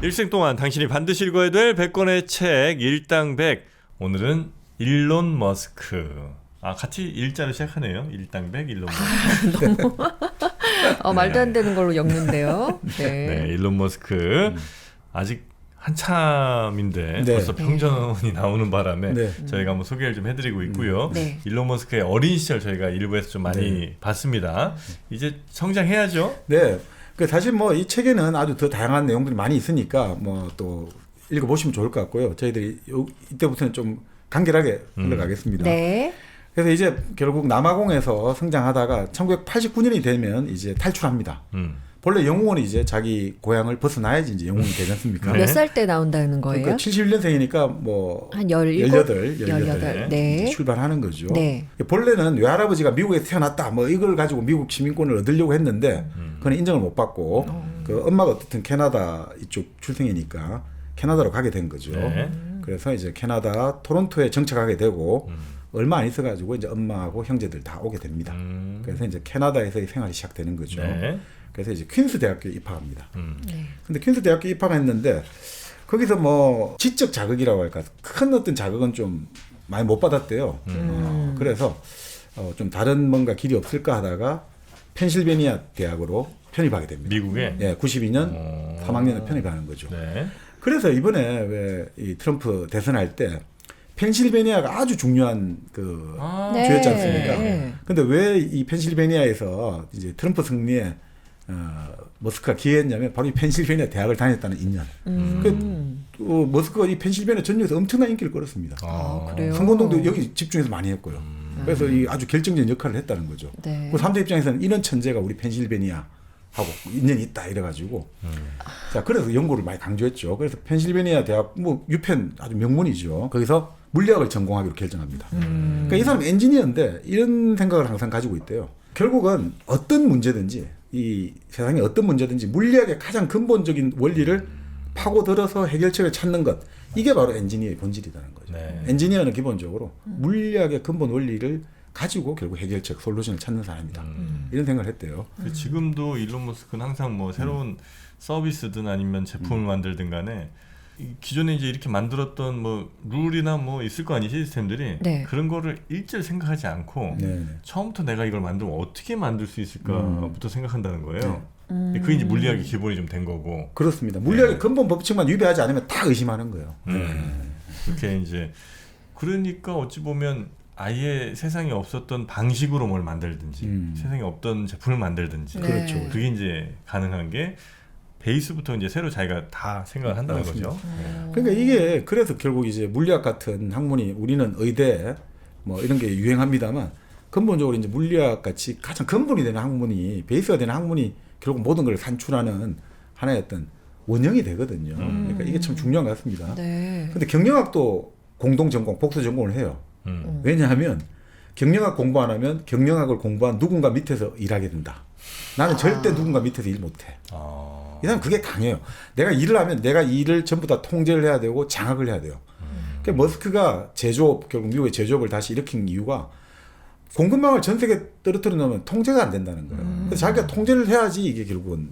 일생 동안 당신이 반드시 읽어야 될 100권의 책 일당 100. 오늘은 일론 머스크. 같이 일자로 시작하네요. 일당 100 일론 머스크. 말도 안 되는 걸로 엮는데요. 네. 네, 일론 머스크. 아직 한참인데 벌써 평전이 나오는 바람에 저희가 한번 소개를 좀 해드리고 있고요. 일론 머스크의 어린 시절 저희가 일부에서 좀 많이 봤습니다. 이제 성장해야죠. 네. 사실 뭐 이 책에는 아주 더 다양한 내용들이 많이 있으니까 뭐 또 읽어보시면 좋을 것 같고요. 저희들이 이때부터는 좀 간결하게 흘러가겠습니다. 네. 그래서 이제 결국 남아공에서 성장하다가 1989년이 되면 이제 탈출합니다. 본래 영웅은 이제 자기 고향을 벗어나야지 이제 영웅이 되지 않습니까? 몇 살 때 나온다는 거예요? 그러니까 71년생이니까 뭐 한 18? 18 네. 출발하는 거죠. 네. 본래는 외할아버지가 미국에 태어났다 뭐 이걸 가지고 미국 시민권을 얻으려고 했는데 그건 인정을 못 받고 그 엄마가 어쨌든 캐나다 이쪽 출생이니까 캐나다로 가게 된 거죠. 그래서 이제 캐나다 토론토에 정착하게 되고 얼마 안 있어가지고 이제 엄마하고 형제들 다 오게 됩니다. 그래서 이제 캐나다에서의 생활이 시작되는 거죠. 그래서 이제 퀸스 대학교에 입학합니다. 근데 퀸스 대학교에 입학했는데 거기서 뭐 지적 자극이라고 할까 큰 어떤 자극은 좀 많이 못 받았대요. 그래서 좀 다른 뭔가 길이 없을까 하다가 펜실베니아 대학으로 편입하게 됩니다. 미국에? 예, 92년 3학년에 편입하는 거죠. 그래서 이번에 왜 이 트럼프 대선할 때 펜실베니아가 아주 중요한 그 주였지 않습니까? 근데 왜 이 펜실베니아에서 이제 트럼프 승리에 머스크가 기여했냐면 바로 이 펜실베니아 대학을 다녔다는 인연. 머스크가 이 펜실베니아 전역에서 엄청난 인기를 끌었습니다. 그래요? 선거운동도 여기 집중해서 많이 했고요. 그래서 이 아주 결정적인 역할을 했다는 거죠. 그 사람들 입장에서는 이런 천재가 우리 펜실베니아하고 인연이 있다 이래가지고 자 그래서 연구를 많이 강조했죠. 그래서 펜실베니아 대학 뭐 유펜 아주 명문이죠. 거기서 물리학을 전공하기로 결정합니다. 그러니까 이 사람 엔지니어인데 이런 생각을 항상 가지고 있대요. 결국은 어떤 문제든지 이 세상에 어떤 문제든지 물리학의 가장 근본적인 원리를 파고들어서 해결책을 찾는 것 이게 바로 엔지니어의 본질이라는 거죠. 엔지니어는 기본적으로 물리학의 근본 원리를 가지고 결국 해결책, 솔루션을 찾는 사람이다. 이런 생각을 했대요. 지금도 일론 머스크는 항상 뭐 새로운 서비스든 아니면 제품을 만들든 간에 기존에 이제 이렇게 만들었던 뭐 룰이나 뭐 있을 거 아니 시스템들이 그런 거를 일절 생각하지 않고 처음부터 내가 이걸 만들면 어떻게 만들 수 있을까부터 생각한다는 거예요. 그게 이제 물리학의 기본이 좀 된 거고. 그렇습니다. 물리학의 근본 법칙만 위배하지 않으면 다 의심하는 거예요. 그렇게 이제 그러니까 어찌 보면 아예 세상에 없었던 방식으로 뭘 만들든지 세상에 없던 제품을 만들든지 그렇죠. 그게 이제 가능한 게 베이스부터 이제 새로 자기가 다 생각을 한다는 거죠. 그러니까 이게 그래서 결국 이제 물리학 같은 학문이 우리는 의대 뭐 이런 게 유행합니다만 근본적으로 이제 물리학 같이 가장 근본이 되는 학문이 베이스가 되는 학문이 결국 모든 걸 산출하는 하나의 어떤 원형이 되거든요. 그러니까 이게 참 중요한 것 같습니다. 근데 경영학도 공동 전공, 복수 전공을 해요. 왜냐하면 경영학 공부 안 하면 경영학을 공부한 누군가 밑에서 일하게 된다. 나는 절대 누군가 밑에서 일 못해. 이 사람 그게 강해요. 내가 일을 하면 내가 이 일을 전부 다 통제를 해야 되고 장악을 해야 돼요. 그러니까 머스크가 제조업, 결국 미국의 제조업을 다시 일으킨 이유가 공급망을 전 세계에 떨어뜨려 놓으면 통제가 안 된다는 거예요. 그래서 자기가 통제를 해야지 이게 결국은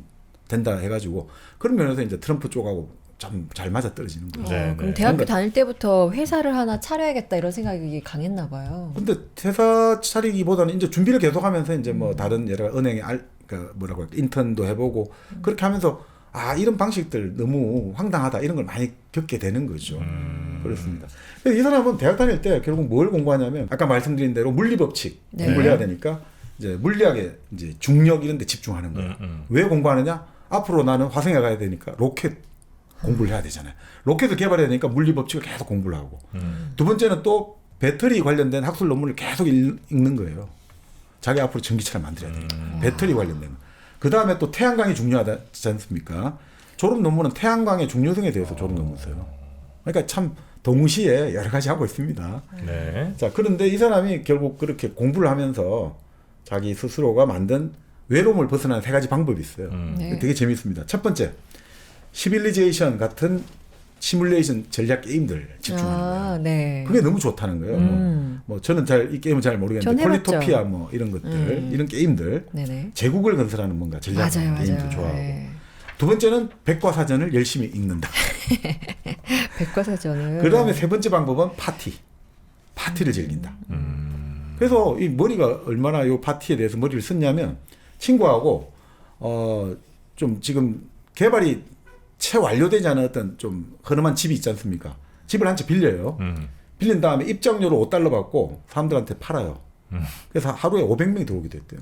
된다 해가지고 그런 면에서 이제 트럼프 쪽하고 좀 잘 맞아 떨어지는 거죠. 그럼 대학교 다닐 때부터 회사를 하나 차려야겠다 이런 생각이 강했나 봐요. 근데 회사 차리기보다는 이제 준비를 계속하면서 이제 뭐 다른 여러 은행에 그러니까 뭐라고 할까 인턴도 해보고 그렇게 하면서 이런 방식들 너무 황당하다 이런 걸 많이 겪게 되는 거죠. 그렇습니다. 이 사람은 대학 다닐 때 결국 뭘 공부하냐면 아까 말씀드린 대로 물리 법칙 공부를 해야 되니까 이제 물리학의 이제 중력 이런 데 집중하는 거예요. 왜 공부하느냐? 앞으로 나는 화성에 가야 되니까 로켓 공부를 해야 되잖아요. 로켓을 개발해야 되니까 물리 법칙을 계속 공부를 하고 두 번째는 또 배터리 관련된 학술 논문을 계속 읽는 거예요. 자기 앞으로 전기차를 만들어야 되니까 배터리 관련된 거. 그 다음에 또 태양광이 중요하지 않습니까? 졸업 논문은 태양광의 중요성에 대해서 졸업 논문 써요. 그러니까 참 동시에 여러 가지 하고 있습니다. 자, 그런데 이 사람이 결국 그렇게 공부를 하면서 자기 스스로가 만든 외로움을 벗어나는 3가지 방법이 있어요. 되게 재밌습니다. 첫 번째, 시빌리제이션 같은 시뮬레이션 전략 게임들 집중하는 거예요. 그게 너무 좋다는 거예요. 뭐 저는 이 게임은 잘 모르겠는데 폴리토피아 뭐 이런 것들, 이런 게임들, 제국을 건설하는 뭔가 전략 게임도 좋아하고. 두 번째는 백과사전을 열심히 읽는다. 백과사전을. 그 다음에 세 번째 방법은 파티를 즐긴다. 그래서 이 머리가 얼마나 이 파티에 대해서 머리를 썼냐면 친구하고 좀 지금 개발이 채 완료되지 않은 어떤 좀 허름한 집이 있지 않습니까? 집을 한 채 빌려요. 빌린 다음에 입장료로 $5 받고 사람들한테 팔아요. 그래서 하루에 500명이 들어오게 됐대요.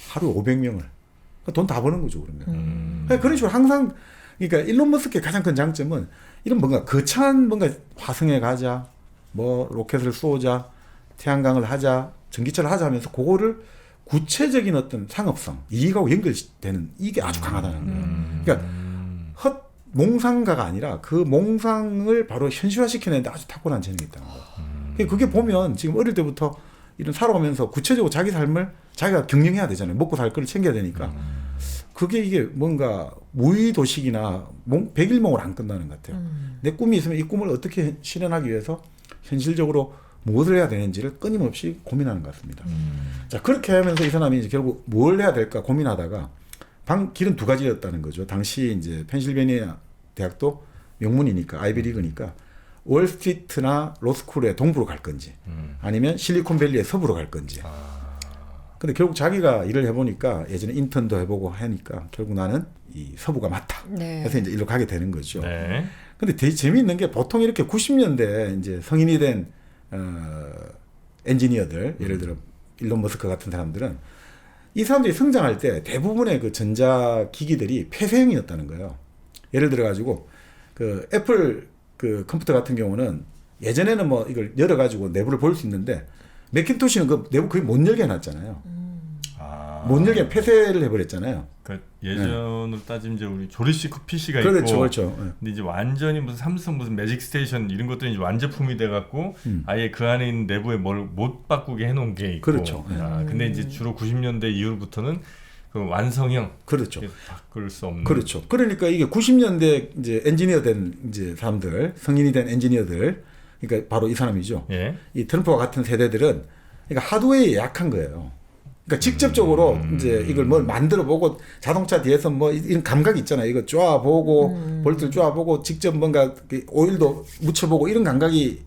하루에 500명을. 돈 다 버는 거죠, 그러면. 그런 식으로 항상, 그러니까 일론 머스크의 가장 큰 장점은 이런 뭔가 거창한 뭔가 화성에 가자, 뭐 로켓을 쏘자, 태양광을 하자, 전기차를 하자 하면서 그거를 구체적인 어떤 상업성, 이익하고 연결되는 이게 아주 강하다는 거예요. 그러니까 헛 몽상가가 아니라 그 몽상을 바로 현실화시켜내는데 아주 탁월한 재능이 있다는 거예요. 그게 보면 지금 어릴 때부터 이런 살아오면서 구체적으로 자기 삶을 자기가 경영해야 되잖아요. 먹고 살 거를 챙겨야 되니까. 그게 이게 뭔가 무의도식이나 백일몽으로 안 끝나는 것 같아요. 내 꿈이 있으면 이 꿈을 어떻게 실현하기 위해서 현실적으로 무엇을 해야 되는지를 끊임없이 고민하는 것 같습니다. 자, 그렇게 하면서 이 사람이 이제 결국 뭘 해야 될까 고민하다가 길은 두 가지였다는 거죠. 당시 이제 펜실베니아 대학도 명문이니까 아이비리그니까 월스트리트나 로스쿨의 동부로 갈 건지 아니면 실리콘밸리의 서부로 갈 건지. 근데 결국 자기가 일을 해보니까 예전에 인턴도 해보고 하니까 결국 나는 이 서부가 맞다. 네. 그래서 이제 일로 가게 되는 거죠. 네. 근데 되게 재미있는 게 보통 이렇게 90년대 이제 성인이 된 엔지니어들, 예를 들어 일론 머스크 같은 사람들은 이 사람들이 성장할 때 대부분의 그 전자기기들이 폐쇄형이었다는 거예요. 예를 들어 가지고 그 애플 그 컴퓨터 같은 경우는 예전에는 뭐 이걸 열어가지고 내부를 볼 수 있는데 매킨토시는 그 내부 거의 못 열게 해놨잖아요. 못 열게 폐쇄를 해버렸잖아요. 그러니까 예전으로 따지면 이제 우리 조리식 PC가 그렇죠, 있고, 그렇죠. 근데 이제 완전히 무슨 삼성 무슨 매직 스테이션 이런 것들이 이제 완제품이 돼갖고 아예 그 안에 있는 내부에 뭘 못 바꾸게 해놓은 게 있고. 그렇죠. 근데 이제 주로 90년대 이후부터는 그 완성형. 그렇죠. 바꿀 수 없는. 그렇죠. 그러니까 이게 90년대 이제 엔지니어 된 이제 사람들, 성인이 된 엔지니어들, 그러니까 바로 이 사람이죠. 예. 이 트럼프와 같은 세대들은 그러니까 하드웨어에 약한 거예요. 그러니까 직접적으로 이제 이걸 뭘 만들어 보고 자동차 뒤에서 뭐 이런 감각이 있잖아요. 이거 쪼아 보고 볼트를 쪼아 보고 직접 뭔가 오일도 묻혀 보고 이런 감각이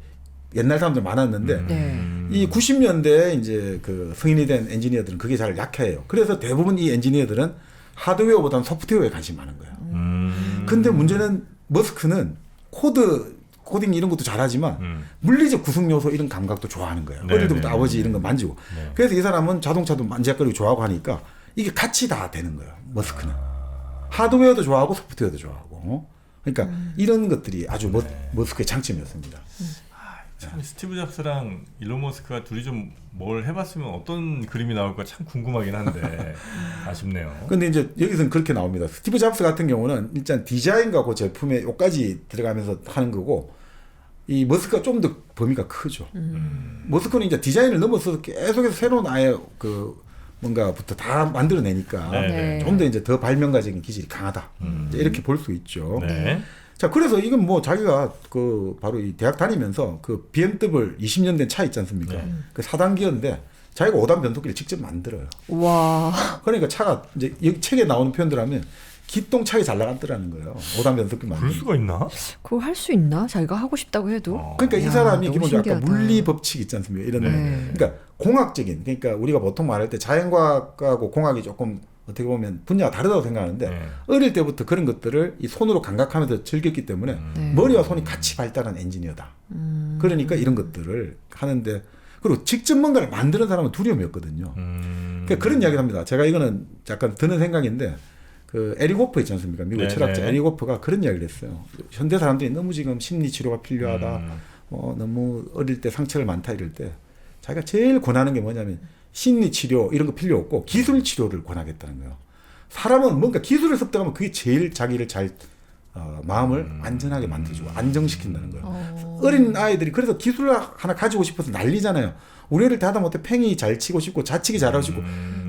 옛날 사람들 많았는데 이 90년대 이제 그 성인이 된 엔지니어들은 그게 잘 약해요. 그래서 대부분 이 엔지니어들은 하드웨어보다는 소프트웨어에 관심이 많은 거예요. 근데 문제는 머스크는 코딩 이런 것도 잘하지만 물리적 구성 요소 이런 감각도 좋아하는 거예요. 어릴 때부터 아버지 이런 거 만지고. 그래서 이 사람은 자동차도 만지작거리고 좋아하고 하니까 이게 같이 다 되는 거예요. 머스크는. 하드웨어도 좋아하고 소프트웨어도 좋아하고. 그러니까 이런 것들이 아주 머스크의 장점이었습니다. 참 스티브 잡스랑 일론 머스크가 둘이 좀 뭘 해봤으면 어떤 그림이 나올까 참 궁금하긴 한데 아쉽네요. 근데 이제 여기서는 그렇게 나옵니다. 스티브 잡스 같은 경우는 일단 디자인과 그 제품에 요까지 들어가면서 하는 거고 이 머스크가 좀 더 범위가 크죠. 머스크는 이제 디자인을 넘어서서 계속해서 새로운 아예 그 뭔가부터 다 만들어내니까 좀 더 이제 더 발명가적인 기질이 강하다. 이제 이렇게 볼 수 있죠. 네. 자, 그래서 이건 뭐 자기가 그 바로 이 대학 다니면서 그 BMW 20년 된 차 있지 않습니까? 그 4단기였는데 자기가 5단 변속기를 직접 만들어요. 와. 그러니까 차가 이제 여기 책에 나오는 표현들 하면 기똥차게 잘 나갔더라는 거예요. 5단 변속기 만들. 그럴 수가 있나? 그거 할 수 있나? 자기가 하고 싶다고 해도. 그러니까 이 사람이 기본적으로 아까 신기하다. 물리 법칙 있지 않습니까? 이런 그러니까 공학적인 그러니까 우리가 보통 말할 때 자연과학하고 공학이 조금 어떻게 보면 분야가 다르다고 생각하는데 어릴 때부터 그런 것들을 이 손으로 감각하면서 즐겼기 때문에 머리와 손이 같이 발달한 엔지니어다. 그러니까 이런 것들을 하는데 그리고 직접 뭔가를 만드는 사람은 두려움이 없거든요. 그러니까 그런 이야기를 합니다. 제가 이거는 약간 드는 생각인데 그 에릭 호프 있지 않습니까? 미국 철학자 에릭 호프가 그런 이야기를 했어요. 현대 사람들이 너무 지금 심리 치료가 필요하다. 너무 어릴 때 상처를 많다 이럴 때 자기가 제일 권하는 게 뭐냐면 심리 치료 이런 거 필요 없고 기술 치료를 권하겠다는 거예요. 사람은 뭔가 기술을 습득하면 그게 제일 자기를 잘 마음을 안전하게 만들어주고 안정시킨다는 거예요. 어린 아이들이 그래서 기술을 하나 가지고 싶어서 난리잖아요. 우리 애를 다 못해 팽이 잘 치고 싶고 자치기 잘하고 싶고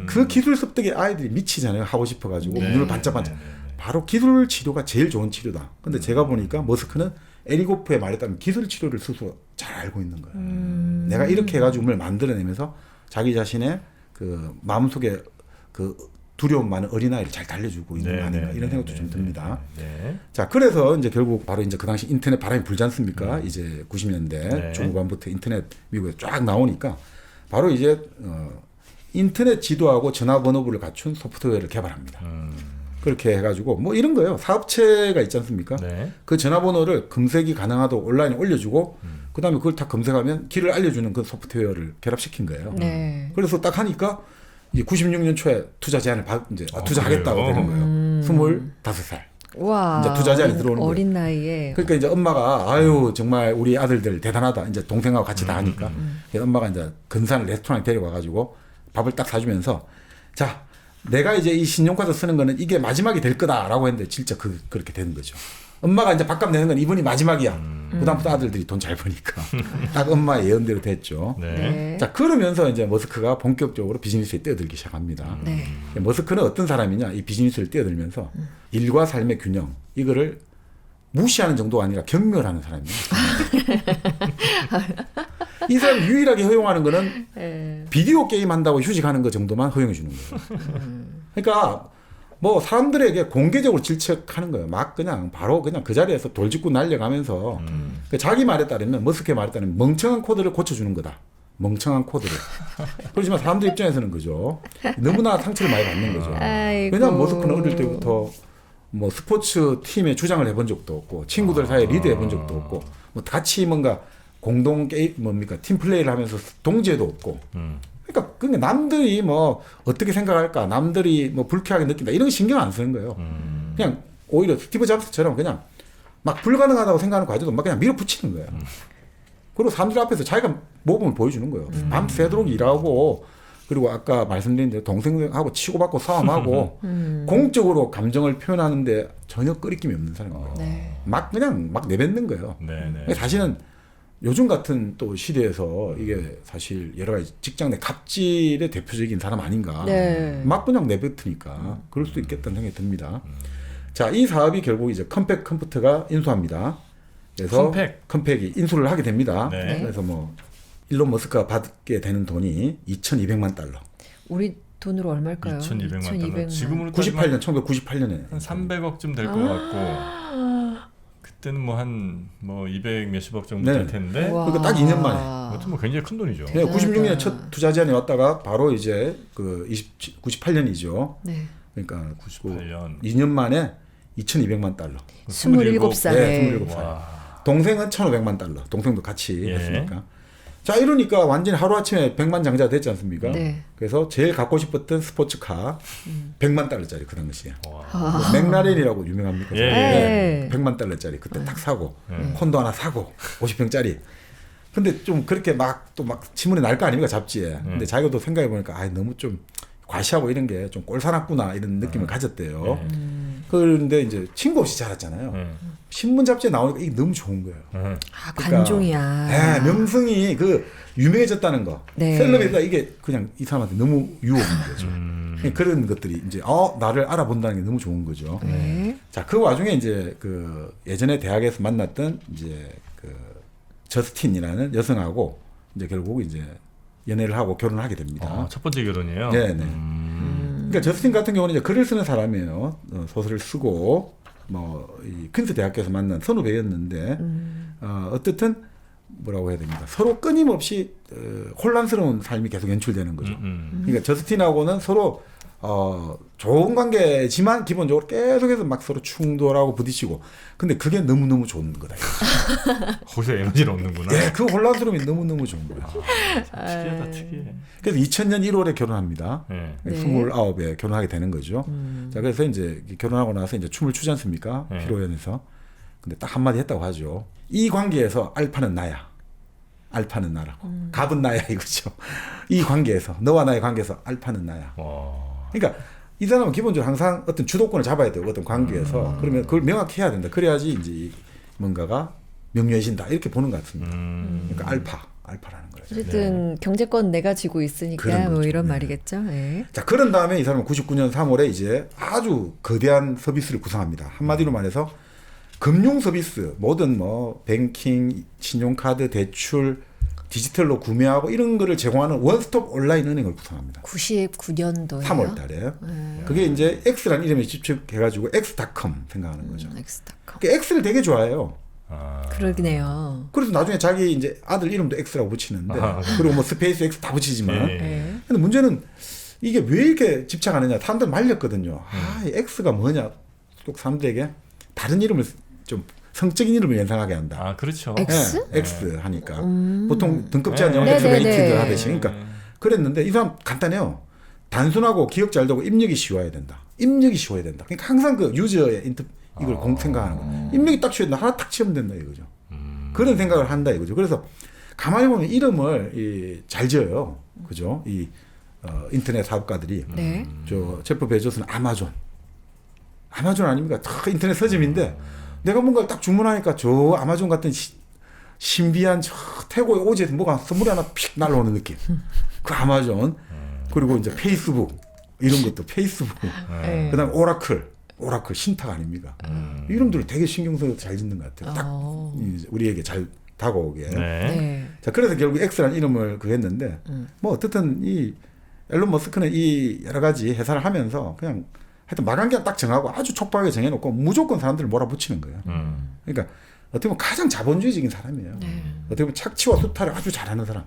그 기술 습득에 아이들이 미치잖아요. 하고 싶어가지고 눈을 반짝반짝. 바로 기술 치료가 제일 좋은 치료다. 근데 제가 보니까 머스크는 에릭 호프의 말에 따르면 기술 치료를 스스로 잘 알고 있는 거예요. 내가 이렇게 해가지고 뭘 만들어내면서 자기 자신의 그 마음속에 그 두려움 많은 어린아이를 잘 달래주고 있는 거 아닌가 이런 생각도 좀 듭니다. 네. 자, 그래서 이제 결국 바로 이제 그 당시 인터넷 바람이 불지 않습니까? 이제 90년대 중후반부터 인터넷 미국에 쫙 나오니까 바로 이제 인터넷 지도하고 전화번호부를 갖춘 소프트웨어를 개발합니다. 그렇게 해가지고 뭐 이런 거예요. 사업체가 있지 않습니까? 네. 그 전화번호를 검색이 가능하도록 온라인에 올려주고 그다음에 그걸 다 검색하면 길을 알려주는 그 소프트웨어를 결합시킨 거예요. 네. 그래서 딱 하니까 이제 96년 초에 투자 제안을 이제 투자하겠다고 그래요? 되는 거예요. 25살. 와. 이제 투자 제안이 들어오는 거예요. 어린 나이에. 그러니까 이제 엄마가 아유 정말 우리 아들들 대단하다. 이제 동생하고 같이 다 하니까 그래서 엄마가 이제 근사한 레스토랑에 데려가가지고 밥을 딱 사주면서 자 내가 이제 이 신용카드 쓰는 거는 이게 마지막이 될 거다라고 했는데 진짜 그렇게 되는 거죠. 엄마가 이제 밥값 내는 건 이번이 마지막이야. 그다음부터 아들들이 돈 잘 버니까 딱 엄마의 예언대로 됐죠. 네. 네. 자 그러면서 이제 머스크가 본격적으로 비즈니스에 뛰어들기 시작합니다. 네. 머스크는 어떤 사람이냐 이 비즈니스를 뛰어들면서 일과 삶의 균형 이거를 무시하는 정도가 아니라 경멸하는 사람이에요. 이 사람 유일하게 허용하는 거는 비디오 게임 한다고 휴직하는 거 정도만 허용해 주는 거예요. 그러니까 뭐 사람들에게 공개적으로 질책하는 거예요. 막 그냥 바로 그냥 그 자리에서 돌직구 날려가면서 자기 말에 따르면 머스크의 말에 따르면 멍청한 코드를 고쳐주는 거다. 멍청한 코드를. 그렇지만 사람들 입장에서는 그죠. 너무나 상처를 많이 받는 거죠. 아이고. 왜냐하면 머스크는 어릴 때부터 뭐 스포츠 팀에 주장을 해본 적도 없고 친구들 사이에 리드 해본 적도 없고 뭐 같이 뭔가 공동 게임 뭡니까 팀 플레이를 하면서 동지에도 없고 그러니까 남들이 뭐 어떻게 생각할까 남들이 뭐 불쾌하게 느낀다 이런 거 신경 안 쓰는 거예요. 그냥 오히려 스티브 잡스처럼 그냥 막 불가능하다고 생각하는 과제도 막 그냥 밀어붙이는 거예요. 그리고 사람들 앞에서 자기가 모범을 보여주는 거예요. 밤새도록 일하고 그리고 아까 말씀드린 대로 동생하고 치고받고 싸움하고 공적으로 감정을 표현하는데 전혀 끄리낌이 없는 사람이에요. 네. 막 그냥 막 내뱉는 거예요. 네. 사실은 요즘 같은 또 시대에서 이게 사실 여러 가지 직장 내 갑질의 대표적인 사람 아닌가. 네. 막 그냥 내뱉으니까 그럴 수도 있겠다는 생각이 듭니다. 자, 이 사업이 결국 이제 컴팩 컴퓨터가 인수합니다. 그래서 컴팩이 인수를 하게 됩니다. 네. 그래서 뭐 일론 머스크가 받게 되는 돈이 2,200만 달러. 우리 돈으로 얼마일까요? 2,200만 달러. 지금으로 1998년에 한 300억쯤 될 것 같고 그때는 뭐 한 200 몇십억 정도 될 텐데. 그러니까 딱 2년 만에. 그것도 뭐 굉장히 큰 돈이죠. 네, 96년에 첫 투자 제안이 왔다가 바로 이제 그 98년이죠. 네. 그러니까 98년. 2년 만에 2,200만 달러. 27살에. 네, 27살. 동생은 1,500만 달러. 동생도 같이 했으니까. 자, 이러니까 완전히 하루아침에 100만 장자가 됐지 않습니까? 네. 그래서 제일 갖고 싶었던 스포츠카 100만 달러짜리 그 당시에. 와. 뭐 맥라렌이라고 유명합니까? 예. 네, 100만 달러짜리 그때 딱 사고 콘도 하나 사고 50평짜리. 근데 좀 그렇게 막 신문에 날 거 아닙니까 잡지에. 근데 자기가 또 생각해 보니까 너무 좀 과시하고 이런 게 좀 꼴사납구나 이런 느낌을 가졌대요. 그런데 이제 친구 없이 자랐잖아요. 신문 잡지에 나오니까 이게 너무 좋은 거예요. 아, 관종이야. 네, 명성이 그 유명해졌다는 거. 네. 셀럽이다 이게 그냥 이 사람한테 너무 유혹인 거죠. 그런 것들이 이제 나를 알아본다는 게 너무 좋은 거죠. 네. 자, 그 와중에 이제 그 예전에 대학에서 만났던 이제 그 저스틴이라는 여성하고 이제 결국 이제 연애를 하고 결혼을 하게 됩니다. 첫 번째 결혼이에요. 네. 그러니까 저스틴 같은 경우는 이제 글을 쓰는 사람이에요. 소설을 쓰고 이 퀸스 대학교에서 만난 선후배였는데 어떻든 뭐라고 해야 됩니까? 서로 끊임없이 혼란스러운 삶이 계속 연출되는 거죠. 그러니까 저스틴하고는 서로 좋은 관계지만 기본적으로 계속해서 막 서로 충돌하고 부딪히고 근데 그게 너무너무 좋은 거다. 거기서 에너지를 얻는구나. 네, 그 혼란스러움이 너무너무 좋은 거예요. 특이하다, 특이해. 그래서 2000년 1월에 결혼합니다. 네. 29에 결혼하게 되는 거죠. 자, 그래서 이제 결혼하고 나서 이제 춤을 추지 않습니까? 네.披露宴에서. 근데 딱 한마디 했다고 하죠. 이 관계에서 알파는 나야. 알파는 나라고. 갑은 나야 이거죠. 이 관계에서 너와 나의 관계에서 알파는 나야. 그러니까 이 사람은 기본적으로 항상 어떤 주도권을 잡아야 돼요. 어떤 관계에서. 그러면 그걸 명확히 해야 된다. 그래야지 이제 뭔가가 명료해진다. 이렇게 보는 것 같습니다. 그러니까 알파라는 거예요. 어쨌든 경제권 내가 쥐고 있으니까 뭐 이런 말이겠죠. 네. 자, 그런 다음에 이 사람은 99년 3월에 이제 아주 거대한 서비스를 구상합니다. 한마디로 말해서 금융 서비스, 모든 뱅킹, 신용카드, 대출, 디지털로 구매하고 이런 거를 제공하는 원스톱 온라인 은행을 구성합니다. 99년도에요. 3월 달에. 그게 이제 X라는 이름에 집중해가지고 X.com 생각하는 거죠. X.com. 그 X를 되게 좋아해요. 그러네요. 그래서 나중에 자기 이제 아들 이름도 X라고 붙이는데 그리고 뭐 스페이스 X 다 붙이지만 네. 근데 문제는 이게 왜 이렇게 집착하느냐. 사람들 말렸거든요. 이 X가 뭐냐. 꼭 사람들에게 다른 이름을 좀 성적인 이름을 연상하게 한다. 아, 그렇죠. X? 네, X 하니까. 보통 등급 제한 영어 네, X가 네, X가 네. 하듯이. 그러니까 그랬는데 이 사람 간단해요. 단순하고 기억 잘 되고 입력이 쉬워야 된다. 입력이 쉬워야 된다. 그러니까 항상 그 유저의 이걸 생각하는 거예요. 입력이 딱 쉬워야 된다. 하나 딱 치면 된다 이거죠. 그런 생각을 한다 이거죠. 그래서 가만히 보면 이름을 잘 지어요. 그죠? 이 인터넷 사업가들이. 네. 저 제프 베조스는 아마존 아닙니까? 다 인터넷 서점인데 내가 뭔가를 딱 주문하니까 저 아마존 같은 신비한 저 태고의 오지에서 뭐가 선물이 하나 픽 날라오는 느낌. 그 아마존. 그리고 이제 페이스북 이런 것도 페이스북. 네. 그다음 오라클 신탁 아닙니까? 이름들을 되게 신경 써서 잘 짓는 것 같아요. 딱 우리에게 잘 다가오게. 네. 네. 자, 그래서 결국 X라는 이름을 했는데 뭐 어떻든 이 앨런 머스크는 이 여러 가지 회사를 하면서 그냥 하여튼 마감기한 딱 정하고 아주 촉박하게 정해놓고 무조건 사람들을 몰아붙이는 거예요. 그러니까 어떻게 보면 가장 자본주의적인 사람이에요. 어떻게 보면 착취와 수탈을 아주 잘하는 사람.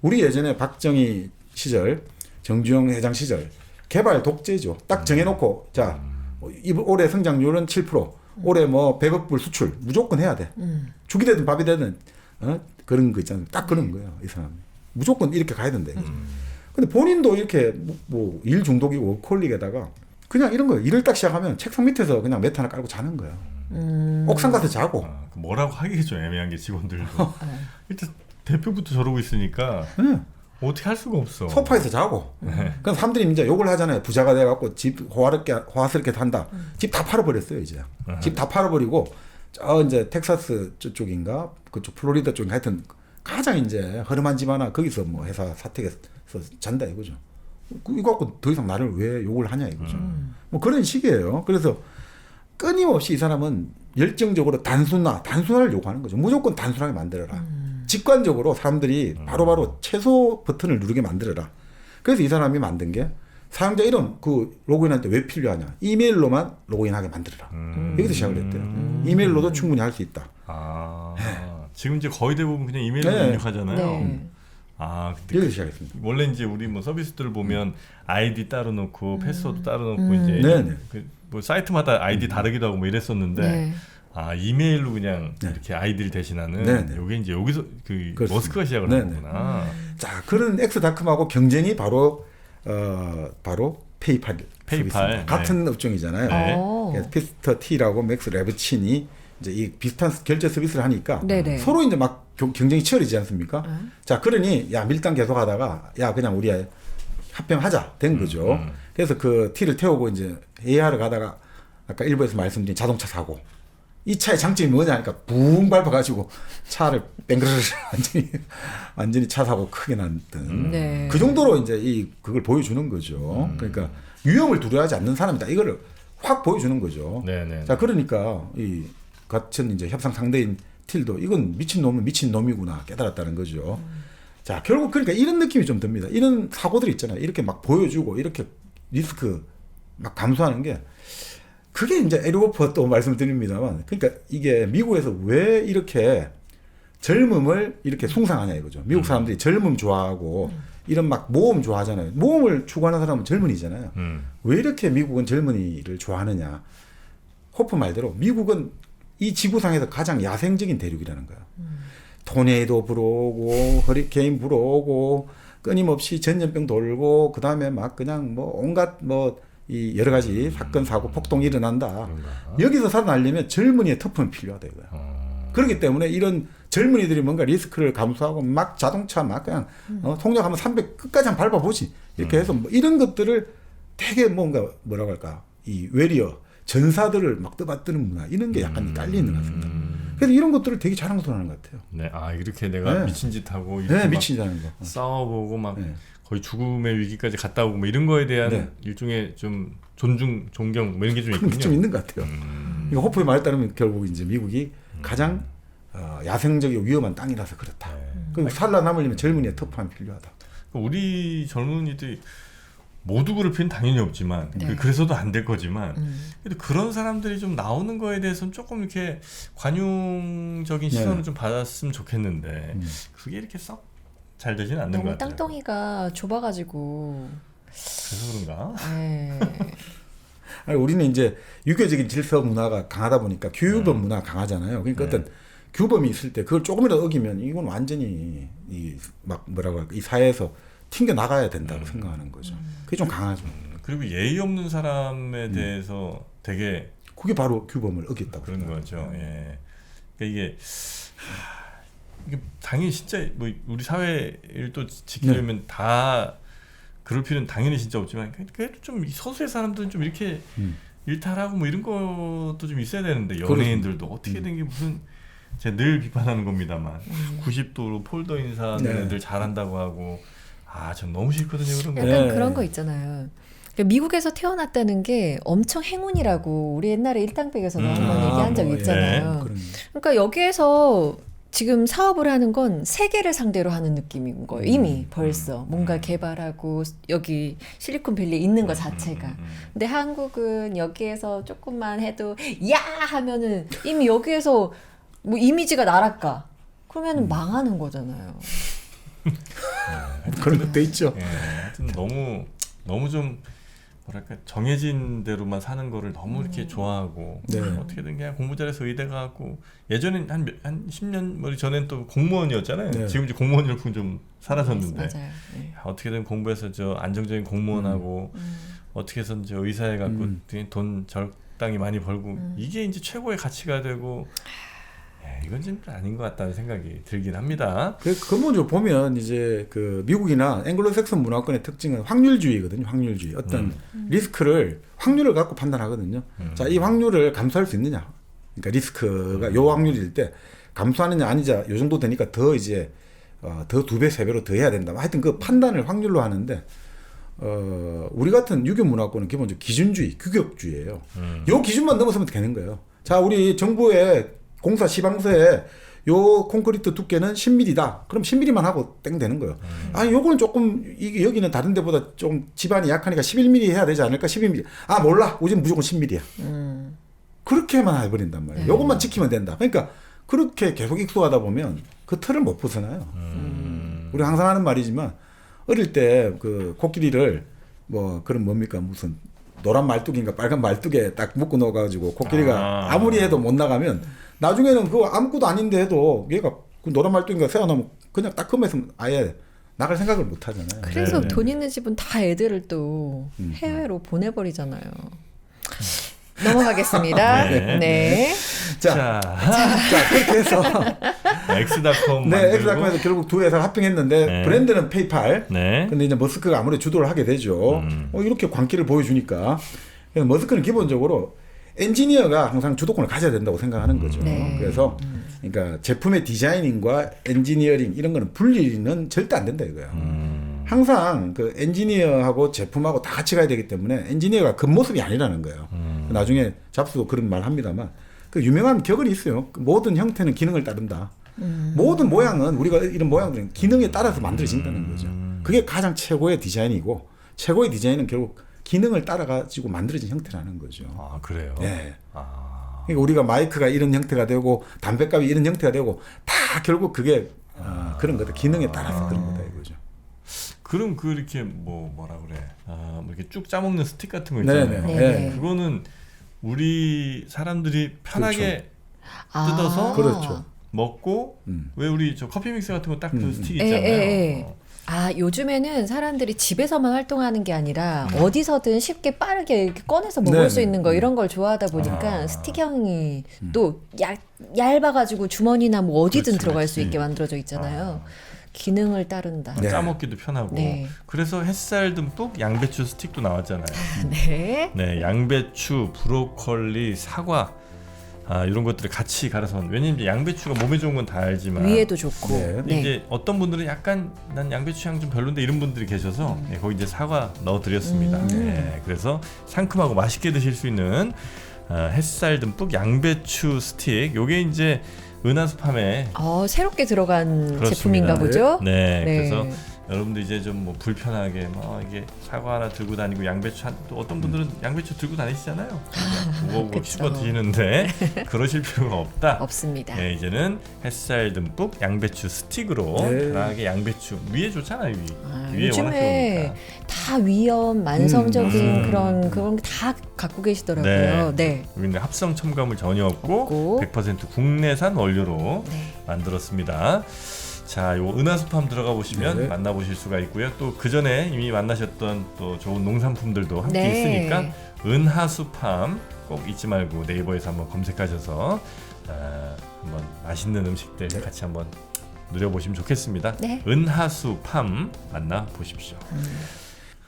우리 예전에 박정희 시절, 정주영 회장 시절 개발 독재죠. 딱 정해놓고 자 올해 성장률은 7%, 올해 뭐 100억 불 수출 무조건 해야 돼. 죽이 되든 밥이 되든 그런 거 있잖아요. 딱 그런 거예요. 이 사람 무조건 이렇게 가야 된다. 근데 본인도 이렇게 뭐 일 중독이고 워커홀릭에다가 그냥 이런 거예요. 일을 딱 시작하면 책상 밑에서 그냥 매트 하나 깔고 자는 거예요. 옥상 가서 자고. 뭐라고 하기 좀 애매한 게 직원들도 일단 대표부터 저러고 있으니까 어떻게 할 수가 없어. 소파에서 자고. 그럼 사람들이 이제 욕을 하잖아요. 부자가 돼갖고 집 호화스럽게 산다. 집 다 팔아버렸어요 이제. 집 다 팔아버리고 저 이제 텍사스 쪽인가 그쪽 플로리다 쪽인가 하여튼 가장 이제 허름한 집 하나 거기서 뭐 회사 사택에서 잔다 이거죠. 이거 갖고 더 이상 나를 왜 욕을 하냐 이거죠. 뭐 그런 식이에요. 그래서 끊임없이 이 사람은 열정적으로 단순화를 요구하는 거죠. 무조건 단순하게 만들어라. 직관적으로 사람들이 바로바로 최소 버튼을 누르게 만들어라. 그래서 이 사람이 만든 게 사용자 이름 그 로그인할 때 왜 필요하냐. 이메일로만 로그인하게 만들어라. 여기서 시작을 했대요. 이메일로도 충분히 할 수 있다. 지금 이제 거의 대부분 그냥 이메일로 입력하잖아요. 네. 근데 여기서 시작했습니다. 원래 이제 우리 뭐 서비스들을 보면 아이디 따로 놓고 패스워드 따로 놓고 이제 뭐 사이트마다 아이디 다르기도 하고 뭐 이랬었는데 네. 이메일로 그냥 이렇게 아이디를 대신하는 요게 이제 여기서 그 머스크가 시작을 한 거구나. 자, 그런 X닷컴하고 경쟁이 바로 페이팔. 같은 업종이잖아요. 네. 피스터 T라고 맥스 레브친이 이제 이 비슷한 결제 서비스를 하니까 네네. 서로 이제 막 경쟁이 치열해지지 않습니까? 자, 그러니 야 밀당 계속하다가 야 그냥 우리 합병하자 된 거죠. 그래서 그 T를 태우고 이제 AR을 가다가 아까 일부에서 말씀드린 자동차 사고. 이 차의 장점이 뭐냐 하니까 붕 밟아가지고 차를 뺑그르르 완전히 차 사고 크게 났던 네. 그 정도로 이제 그걸 보여주는 거죠. 그러니까 위험을 두려워하지 않는 사람이다. 이거를 확 보여주는 거죠. 네네. 자, 그러니까 이 같은 이제 협상 상대인 틸도 이건 미친 놈은 미친 놈이구나 깨달았다는 거죠. 자, 결국 그러니까 이런 느낌이 좀 듭니다. 이런 사고들이 있잖아요. 이렇게 막 보여주고 이렇게 리스크 막 감수하는 게 그게 이제 에리워퍼 또 말씀드립니다만 그러니까 이게 미국에서 왜 이렇게 젊음을 이렇게 숭상하냐 이거죠. 미국 사람들이 젊음 좋아하고 이런 막 모험 좋아하잖아요. 모험을 추구하는 사람은 젊은이잖아요. 왜 이렇게 미국은 젊은이를 좋아하느냐. 호프 말대로 미국은 이 지구상에서 가장 야생적인 대륙이라는 거야. 토네이도 불어오고 허리케인 불어오고 끊임없이 전염병 돌고 그다음에 막 그냥 뭐 온갖 뭐 이 여러 가지 사건 사고 폭동이 일어난다. 여기서 살아나려면 젊은이의 터프는 필요하다 이거야. 그렇기 때문에 이런 젊은이들이 뭔가 리스크를 감수하고 막 자동차 막 그냥 속력하면 300 끝까지 한번 밟아보지 이렇게 해서 뭐 이런 것들을 되게 뭔가 뭐라고 할까 이 외리어 전사들을 막 떠받드는 문화 이런 게 약간 깔려 있는 것 같습니다. 그래서 이런 것들을 되게 자랑스러워하는 것 같아요. 네, 이렇게 내가 미친 짓 하고 이렇게 미친 짓 하는 거 싸워보고 막 거의 죽음의 위기까지 갔다 오고 뭐 이런 거에 대한 일종의 좀 존중, 존경 뭐 이런 게 좀 있군요. 좀 있는 것 같아요. 이거 호프의 말에 따르면 결국 이제 미국이 가장 야생적이고 위험한 땅이라서 그렇다. 그 살아남으려면 젊은이의 터프함이 필요하다. 우리 젊은이들이 모두 그럴 필요는 당연히 없지만 네. 그래서도 안 될 거지만 그래도 그런 사람들이 좀 나오는 거에 대해서는 조금 이렇게 관용적인 시선을 좀 받았으면 좋겠는데 그게 이렇게 썩 잘 되지는 않는 것 너무 같아요. 땅덩이가 좁아가지고 그래서 그런가? 네. 아니, 우리는 이제 유교적인 질서 문화가 강하다 보니까 규범 문화가 강하잖아요. 그러니까 어떤 규범이 있을 때 그걸 조금이라도 어기면 이건 완전히 이 막 뭐라고 할까 이 사회에서 튕겨 나가야 된다고 생각하는 거죠. 그게 좀 강하죠. 그리고 예의 없는 사람에 대해서 되게 그게 바로 규범을 어겼다고 그런 생각해요. 거죠. 예. 그러니까 이게 당연히 진짜 뭐 우리 사회를 또 지키려면 다 그럴 필요는 당연히 진짜 없지만 그래도 좀 소수의 사람들은 좀 이렇게 일탈하고 뭐 이런 것도 좀 있어야 되는데 연예인들도 어떻게 된 게 무슨 제가 늘 비판하는 겁니다만 90도로 폴더 인사하는 애들 잘한다고 하고 전 너무 싫거든요 그런 거. 약간 그런 거 있잖아요. 미국에서 태어났다는 게 엄청 행운이라고 우리 옛날에 일당백에서도 한번 얘기한 적이 있잖아요. 그러니까 여기에서 지금 사업을 하는 건 세계를 상대로 하는 느낌인 거예요. 이미 벌써 뭔가 개발하고 여기 실리콘밸리에 있는 것 자체가. 근데 한국은 여기에서 조금만 해도 야 하면은 이미 여기에서 뭐 이미지가 날아가. 그러면 망하는 거잖아요. 그런 것도 있죠. 예, 하여튼 너무 좀 뭐랄까 정해진 대로만 사는 거를 너무 이렇게 좋아하고 어떻게든 그냥 공부 잘해서 의대 가고 예전엔 한 10년 뭐 전엔 또 공무원이었잖아요. 지금 이제 공무원 열풍 좀 사라졌는데 맞아요. 네. 어떻게든 공부해서 저 안정적인 공무원하고 어떻게 해서든 저 의사해 갖고 돈 적당히 많이 벌고 이게 이제 최고의 가치가 되고 이건 좀 아닌 것 같다는 생각이 들긴 합니다. 그 근본적으로 보면 이제 그 미국이나 앵글로색슨 문화권의 특징은 확률주의거든요. 확률주의. 어떤 리스크를 확률을 갖고 판단하거든요. 자, 이 확률을 감수할 수 있느냐. 그러니까 리스크가 요 확률일 때 감수하느냐 아니자 요 정도 되니까 더 이제 더 2배, 3배로 더 해야 된다. 하여튼 그 판단을 확률로 하는데 우리 같은 유교 문화권은 기본적으로 기준주의, 규격주의예요. 요 기준만 넘어서면 되는 거예요. 자, 우리 정부의 공사 시방서에 요 콘크리트 두께는 10mm다. 그럼 10mm만 하고 땡 되는 거예요. 요건 조금 여기는 다른 데보다 좀 지반이 약하니까 11mm 해야 되지 않을까? 12mm. 몰라. 우리는 무조건 10mm야. 그렇게만 해버린단 말이에요. 요것만 지키면 된다. 그러니까 그렇게 계속 익숙하다 보면 그 틀을 못 벗어나요. 우리 항상 하는 말이지만 어릴 때 그 코끼리를 뭐 그런 뭡니까 무슨 노란 말뚝인가 빨간 말뚝에 딱 묶어 넣어가지고 코끼리가 아무리 해도 못 나가면 나중에는 그거 아무것도 아닌데 해도 얘가 그 노란 말뚝인가 세워놓으면 그냥 딱 컴해서 아예 나갈 생각을 못 하잖아요. 그래서 돈 있는 집은 다 애들을 또 해외로 보내버리잖아요. 넘어가겠습니다. 네. 자, 그렇게 해서 엑스닷컴 엑스닷컴에서 결국 두 회사가 합병했는데 브랜드는 페이팔. 네. 근데 이제 머스크가 아무래도 주도를 하게 되죠. 이렇게 광기를 보여주니까. 그래서 머스크는 기본적으로 엔지니어가 항상 주도권을 가져야 된다고 생각하는 거죠. 그래서 그러니까 제품의 디자이닝과 엔지니어링 이런 거는 분리는 절대 안 된다 이거야. 항상 그 엔지니어하고 제품하고 다 같이 가야 되기 때문에 엔지니어가 겉모습이 아니라는 거예요. 나중에 잡스도 그런 말 합니다만 그 유명한 격언이 있어요. 모든 형태는 기능을 따른다. 모든 모양은 우리가 이런 모양들은 기능에 따라서 만들어진다는 거죠. 그게 가장 최고의 디자인이고 최고의 디자인은 결국 기능을 따라가지고 만들어진 형태라는 거죠. 그래요? 네. 그러니까 우리가 마이크가 이런 형태가 되고 담배값이 이런 형태가 되고 다 결국 그게 그런 거다. 기능에 따라서 그런 거다 이거죠. 그럼 그렇게 뭐라 그래? 뭐 이렇게 쭉 짜먹는 스틱 같은 거 있잖아요. 네. 그거는 우리 사람들이 편하게 뜯어서 그렇죠. 먹고 왜 우리 저 커피 믹스 같은 거 딱 그 스틱 있잖아요. 요즘에는 사람들이 집에서만 활동하는 게 아니라 어디서든 쉽게 빠르게 이렇게 꺼내서 먹을 수 있는 거 이런 걸 좋아하다 보니까 스틱형이 또 얇아가지고 주머니나 뭐 어디든 들어갈 수 있게 만들어져 있잖아요. 기능을 따른다. 짜먹기도 편하고. 그래서 햇살 듬뿍 양배추 스틱도 나왔잖아요. 네, 양배추, 브로콜리, 사과 이런 것들을 같이 갈아서 왜냐면 이제 양배추가 몸에 좋은 건 다 알지만 위에도 좋고 이제 어떤 분들은 약간 난 양배추 향 좀 별론데 이런 분들이 계셔서 거기 이제 사과 넣어드렸습니다. 그래서 상큼하고 맛있게 드실 수 있는 햇살 듬뿍 양배추 스틱. 요게 이제 은하수팜에 새롭게 들어간 그렇습니다. 제품인가 보죠? 네. 그래서 여러분들 이제 좀 뭐 불편하게 이게 사과 하나 들고 다니고 양배추 또 어떤 분들은 양배추 들고 다니시잖아요. 무거워 씹어 드시는데 그러실 필요가 없다. 없습니다. 네, 이제는 햇살 듬뿍 양배추 스틱으로 편하게 양배추 위에 좋잖아요. 위에 워낙 요즘에 좋으니까. 다 위염, 만성적인 그런 다 갖고 계시더라고요. 네. 여기는 합성 첨가물 전혀 없고 100% 국내산 원료로 만들었습니다. 자, 요 은하수팜 들어가 보시면 만나보실 수가 있고요. 또 그 전에 이미 만나셨던 또 좋은 농산품들도 함께 있으니까 은하수팜 꼭 잊지 말고 네이버에서 한번 검색하셔서 한번 맛있는 음식들 같이 한번 누려보시면 좋겠습니다. 은하수팜 만나 보십시오.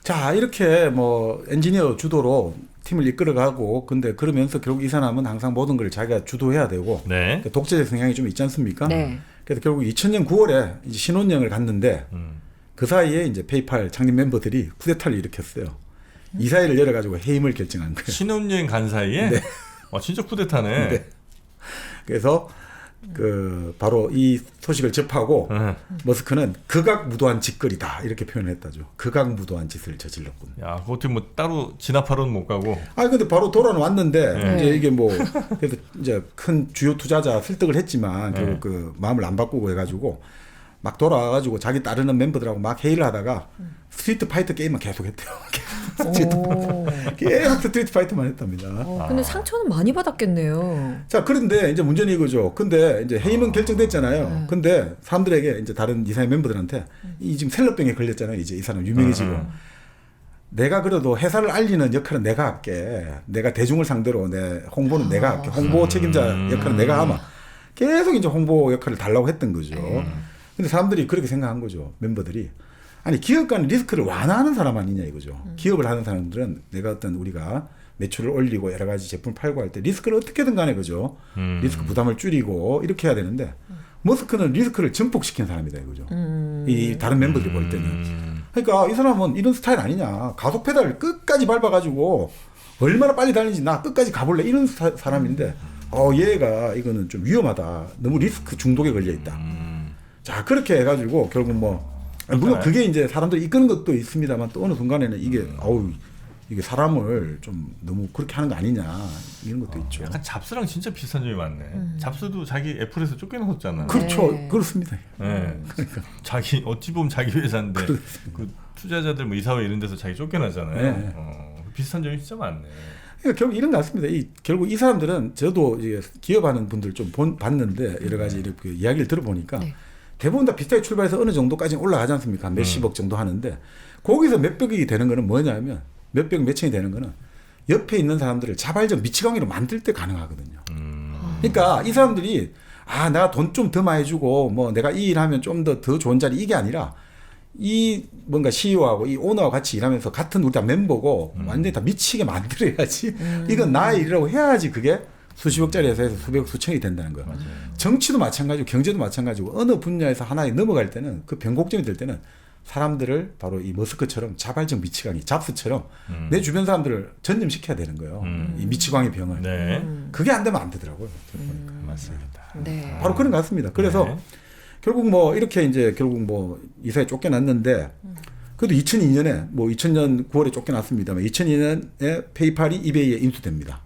자, 이렇게 뭐 엔지니어 주도로 팀을 이끌어가고 근데 그러면서 결국 이 사람은 항상 모든 걸 자기가 주도해야 되고 독재적 성향이 좀 있지 않습니까? 그래서 결국 2000년 9월에 이제 신혼여행을 갔는데 그 사이에 이제 페이팔 창립 멤버들이 쿠데타를 일으켰어요. 이 사이를 열어가지고 해임을 결정한 거예요. 신혼여행 간 사이에? 진짜 쿠데타네. 네. 그래서 바로 이 소식을 접하고 머스크는 극악무도한 짓거리다 이렇게 표현했다죠. 극악무도한 짓을 저질렀군. 야, 그것도 뭐 따로 진압하러는 못 가고. 근데 바로 돌아왔는데 이제 이게 뭐 그래서 이제 큰 주요 투자자 설득을 했지만 결국 그 마음을 안 바꾸고 해가지고 막 돌아와가지고 자기 따르는 멤버들하고 막 회의를 하다가 스트리트 파이터 게임만 계속했대요. 계속 스트리트 파이터만 했답니다. 근데 상처는 많이 받았겠네요. 자, 그런데 이제 문제는 이거죠. 근데 이제 해임은 결정됐잖아요. 근데 사람들에게 이제 다른 이사회 멤버들한테 이 지금 셀럽병에 걸렸잖아요. 이제 이 사람 유명해지고. 내가 그래도 회사를 알리는 역할은 내가 할게. 내가 대중을 상대로 내 홍보는 내가 할게. 홍보 책임자 역할은 내가 하마. 계속 이제 홍보 역할을 달라고 했던 거죠. 근데 사람들이 그렇게 생각한 거죠. 멤버들이. 아니, 기업 간 리스크를 완화하는 사람 아니냐 이거죠. 기업을 하는 사람들은 내가 어떤 우리가 매출을 올리고 여러 가지 제품을 팔고 할 때 리스크를 어떻게든 간에 그죠. 리스크 부담을 줄이고 이렇게 해야 되는데 머스크는 리스크를 증폭시킨 사람이다 이거죠. 이 다른 멤버들이 볼 때는. 그러니까 이 사람은 이런 스타일 아니냐. 가속 페달을 끝까지 밟아가지고 얼마나 빨리 달리는지 나 끝까지 가볼래 이런 사람인데 얘가 이거는 좀 위험하다. 너무 리스크 중독에 걸려있다. 자, 그렇게 해가지고 결국 뭐 물론 그게 이제 사람들이 이끄는 것도 있습니다만 또 어느 순간에는 이게 이게 사람을 좀 너무 그렇게 하는 거 아니냐 이런 것도 있죠. 약간 잡스랑 진짜 비슷한 점이 많네. 잡스도 자기 애플에서 쫓겨나왔잖아요. 그렇죠. 그렇습니다. 그러니까 자기 어찌 보면 자기 회사인데 그 투자자들 뭐 이사회 이런 데서 자기 쫓겨나잖아요. 비슷한 점이 진짜 많네. 그러니까 결국 이런 것 같습니다. 결국 이 사람들은 저도 이제 기업하는 분들 좀 봤는데 여러 가지 이렇게 이야기를 들어보니까 대부분 다 비슷하게 출발해서 어느 정도까지 올라가지 않습니까? 몇십억 정도 하는데 거기서 몇백억이 되는 거는 뭐냐면 몇백 몇천이 되는 거는 옆에 있는 사람들을 자발적 미치광이로 만들 때 가능하거든요. 그러니까 이 사람들이 내가 돈 좀 더 많이 주고 뭐 내가 이 일하면 좀 더 좋은 자리 이게 아니라 이 뭔가 CEO하고 이 오너와 같이 일하면서 같은 우리 다 멤버고 완전히 다 미치게 만들어야지 이건 나의 일이라고 해야지 그게 수십억짜리 회사에서 수백억 수천이 된다는 거예요. 맞아요. 정치도 마찬가지고 경제도 마찬가지고 어느 분야에서 하나에 넘어갈 때는 그 변곡점이 될 때는 사람들을 바로 이 머스크처럼 자발적 미치광이 잡스처럼 내 주변 사람들을 전념시켜야 되는 거예요. 이 미치광이 병을. 그게 안 되면 안 되더라고요. 맞습니다. 바로 그런 것 같습니다. 그래서 결국 뭐 이렇게 이제 결국 뭐 이사에 쫓겨났는데 그래도 2002년에 뭐 2000년 9월에 쫓겨났습니다만 2002년에 페이팔이 이베이에 인수됩니다.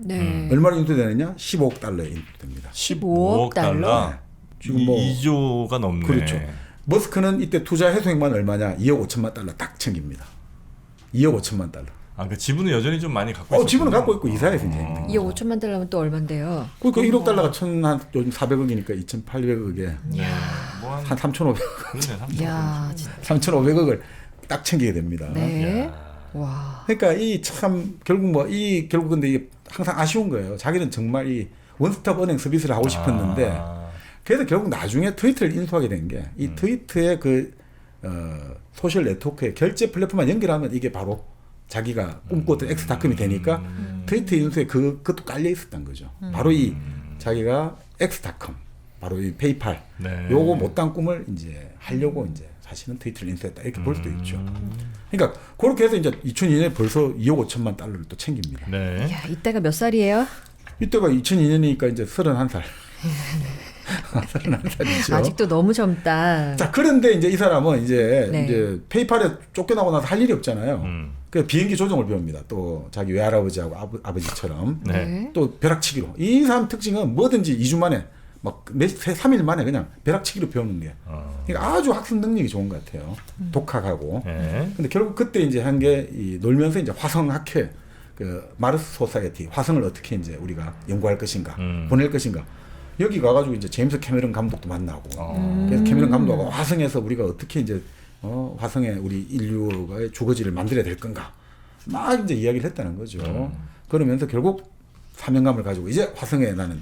얼마로 인수되느냐? 15억 달러에 인수됩니다. 15억 달러? 지금 뭐 2조가 넘네. 그렇죠. 머스크는 이때 투자 해소액만 얼마냐? 2억 5천만 달러 딱 챙깁니다. 2억 5천만 달러. 그 지분은 여전히 좀 많이 갖고 있어요. 지분은 갖고 있고 이사회에서 이제 2억 5천만 달러면 또 얼만데요? 그러니까 1억 달러가 요즘 400억이니까 2,800억에 뭐 한 3,500억. 그러네. 야, 3,500억을 딱 챙기게 됩니다. 와. 그러니까 이 참 결국 결국 근데 이게 항상 아쉬운 거예요. 자기는 정말 이 원스톱 은행 서비스를 하고 싶었는데 그래서 결국 나중에 트위터를 인수하게 된 게 이 트위터의 그 소셜 네트워크의 결제 플랫폼만 연결하면 이게 바로 자기가 꿈꿨던 엑스닷컴이 되니까 트위터 인수에 그것도 깔려 있었던 거죠. 바로 이 자기가 엑스닷컴, 바로 이 페이팔, 요거 못한 꿈을 이제 하려고 이제 사실은 트위터를 인수했다 이렇게 볼 수도 있죠. 그러니까 그렇게 해서 이제 2002년에 벌써 2억 5천만 달러를 또 챙깁니다. 야, 이때가 몇 살이에요? 이때가 2002년이니까 이제 31살. 31살이죠. 아직도 너무 젊다. 자, 그런데 이제 이 사람은 이제, 네. 이제 페이팔에 쫓겨나고 나서 할 일이 없잖아요. 그래서 비행기 조종을 배웁니다. 또 자기 외할아버지하고 아버지처럼. 네. 또 벼락치기로. 이 사람 특징은 뭐든지 2주 만에 막 3일 만에 그냥 벼락치기로 배우는 게. 그러니까 아주 학습 능력이 좋은 것 같아요. 독학하고. 근데 결국 그때 이제 한 게 놀면서 이제 화성학회 그 마르스 소사이어티 화성을 어떻게 이제 우리가 연구할 것인가 보낼 것인가 여기 가가지고 이제 제임스 캐메런 감독도 만나고 그래서 캐메런 감독하고 화성에서 우리가 어떻게 이제 화성에 우리 인류의 주거지를 만들어야 될 건가 막 이제 이야기를 했다는 거죠. 그러면서 결국 사명감을 가지고 이제 화성에 나는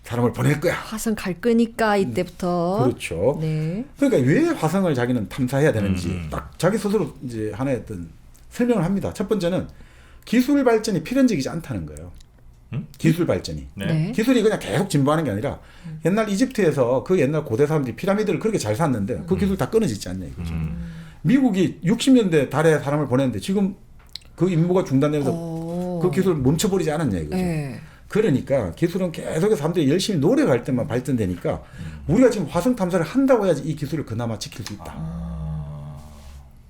사람을 보낼 거야. 화성 갈 거니까 이때부터. 그렇죠. 네. 그러니까 왜 화성을 자기는 탐사해야 되는지 딱 자기 스스로 이제 하나의 어떤 설명을 합니다. 첫 번째는 기술 발전이 필연적이지 않다는 거예요. 기술 발전이. 네. 기술이 그냥 계속 진보하는 게 아니라 옛날 이집트에서 그 옛날 고대 사람들이 피라미드를 그렇게 잘 샀는데 그 기술 다 끊어지지 않냐 이거죠. 미국이 60년대 달에 사람을 보냈는데 지금 그 임무가 중단되면서 그 기술을 멈춰버리지 않았냐 이거죠. 네. 그러니까 기술은 계속해서 사람들이 열심히 노력할 때만 발전되니까 우리가 지금 화성 탐사를 한다고 해야지 이 기술을 그나마 지킬 수 있다.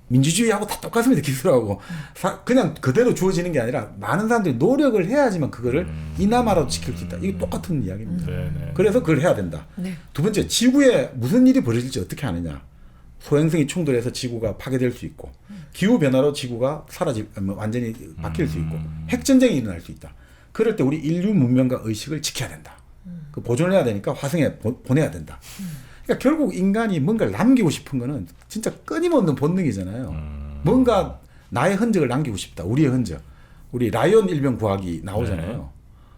민주주의하고 다 똑같습니다. 기술하고 그냥 그대로 주어지는 게 아니라 많은 사람들이 노력을 해야지만 그거를 이나마라도 지킬 수 있다. 이게 똑같은 이야기입니다. 그래서 그걸 해야 된다. 네. 두 번째, 지구에 무슨 일이 벌어질지 어떻게 아느냐. 소행성이 충돌해서 지구가 파괴될 수 있고 기후 변화로 지구가 완전히 바뀔 수 있고 핵전쟁이 일어날 수 있다. 그럴 때 우리 인류 문명과 의식을 지켜야 된다. 그 보존을 해야 되니까 화성에 보내야 된다. 그러니까 결국 인간이 뭔가를 남기고 싶은 거는 진짜 끊임없는 본능이잖아요. 뭔가 나의 흔적을 남기고 싶다. 우리의 흔적. 우리 라이온 일병 구하기 나오잖아요.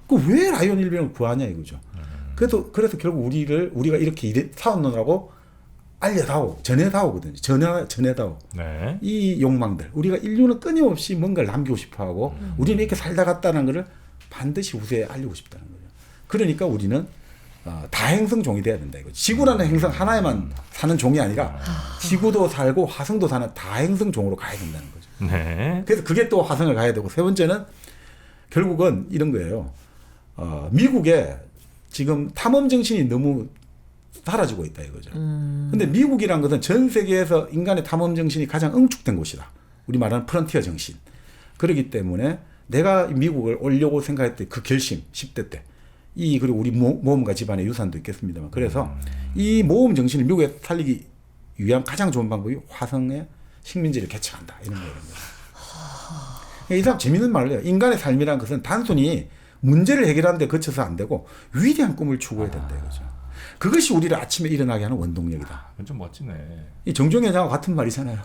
그 왜 라이온 일병을 구하냐 이거죠. 그래서 결국 우리가 이렇게 사원론하고 알려다오, 전해다오거든요. 전해다오. 네. 이 욕망들. 우리가 인류는 끊임없이 뭔가를 남기고 싶어하고 우리는 이렇게 살다 갔다는 것을 반드시 후세에 알리고 싶다는 거예요. 그러니까 우리는 다행성 종이 돼야 된다 이거. 지구라는 행성 하나에만 사는 종이 아니라 지구도 살고 화성도 사는 다행성 종으로 가야 된다는 거죠. 네. 그래서 그게 또 화성을 가야 되고 세 번째는 결국은 이런 거예요. 미국에 지금 탐험 정신이 너무 사라지고 있다 이거죠. 근데 미국이란 것은 전 세계에서 인간의 탐험 정신이 가장 응축된 곳이다. 우리 말하는 프런티어 정신. 그렇기 때문에 내가 미국을 오려고 생각했던 그 결심 10대 때 그리고 우리 모험가 집안의 유산도 있겠습니다만 그래서 이 모험 정신을 미국에 살리기 위한 가장 좋은 방법이 화성에 식민지를 개척한다 이런 거예요. 이 사람 재밌는 말을 해요. 인간의 삶이라는 것은 단순히 문제를 해결하는 데 그쳐서 안 되고 위대한 꿈을 추구해야 된다 이거죠. 그것이 우리를 아침에 일어나게 하는 원동력이다. 그건 좀 멋지네. 이 정종현 회장하고 같은 말이잖아요.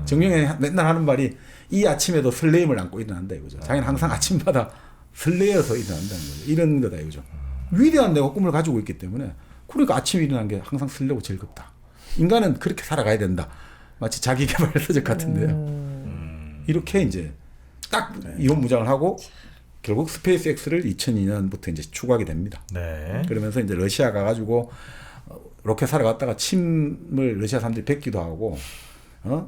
정종현이 맨날 하는 말이 이 아침에도 설레임을 안고 일어난다 이거죠. 자기는 항상 아침마다 설레어서 일어난다는 거죠. 이런 거다 이거죠. 위대한 내가 꿈을 가지고 있기 때문에 그러니까 아침에 일어난 게 항상 설레고 즐겁다. 인간은 그렇게 살아가야 된다. 마치 자기 개발 서적 같은데요. 이렇게 이제 딱 이혼무장을 하고 결국 스페이스X를 2002년부터 이제 추구하게 됩니다. 네. 그러면서 이제 러시아 가가지고 로켓 사러 갔다가 침을 러시아 사람들이 뱉기도 하고,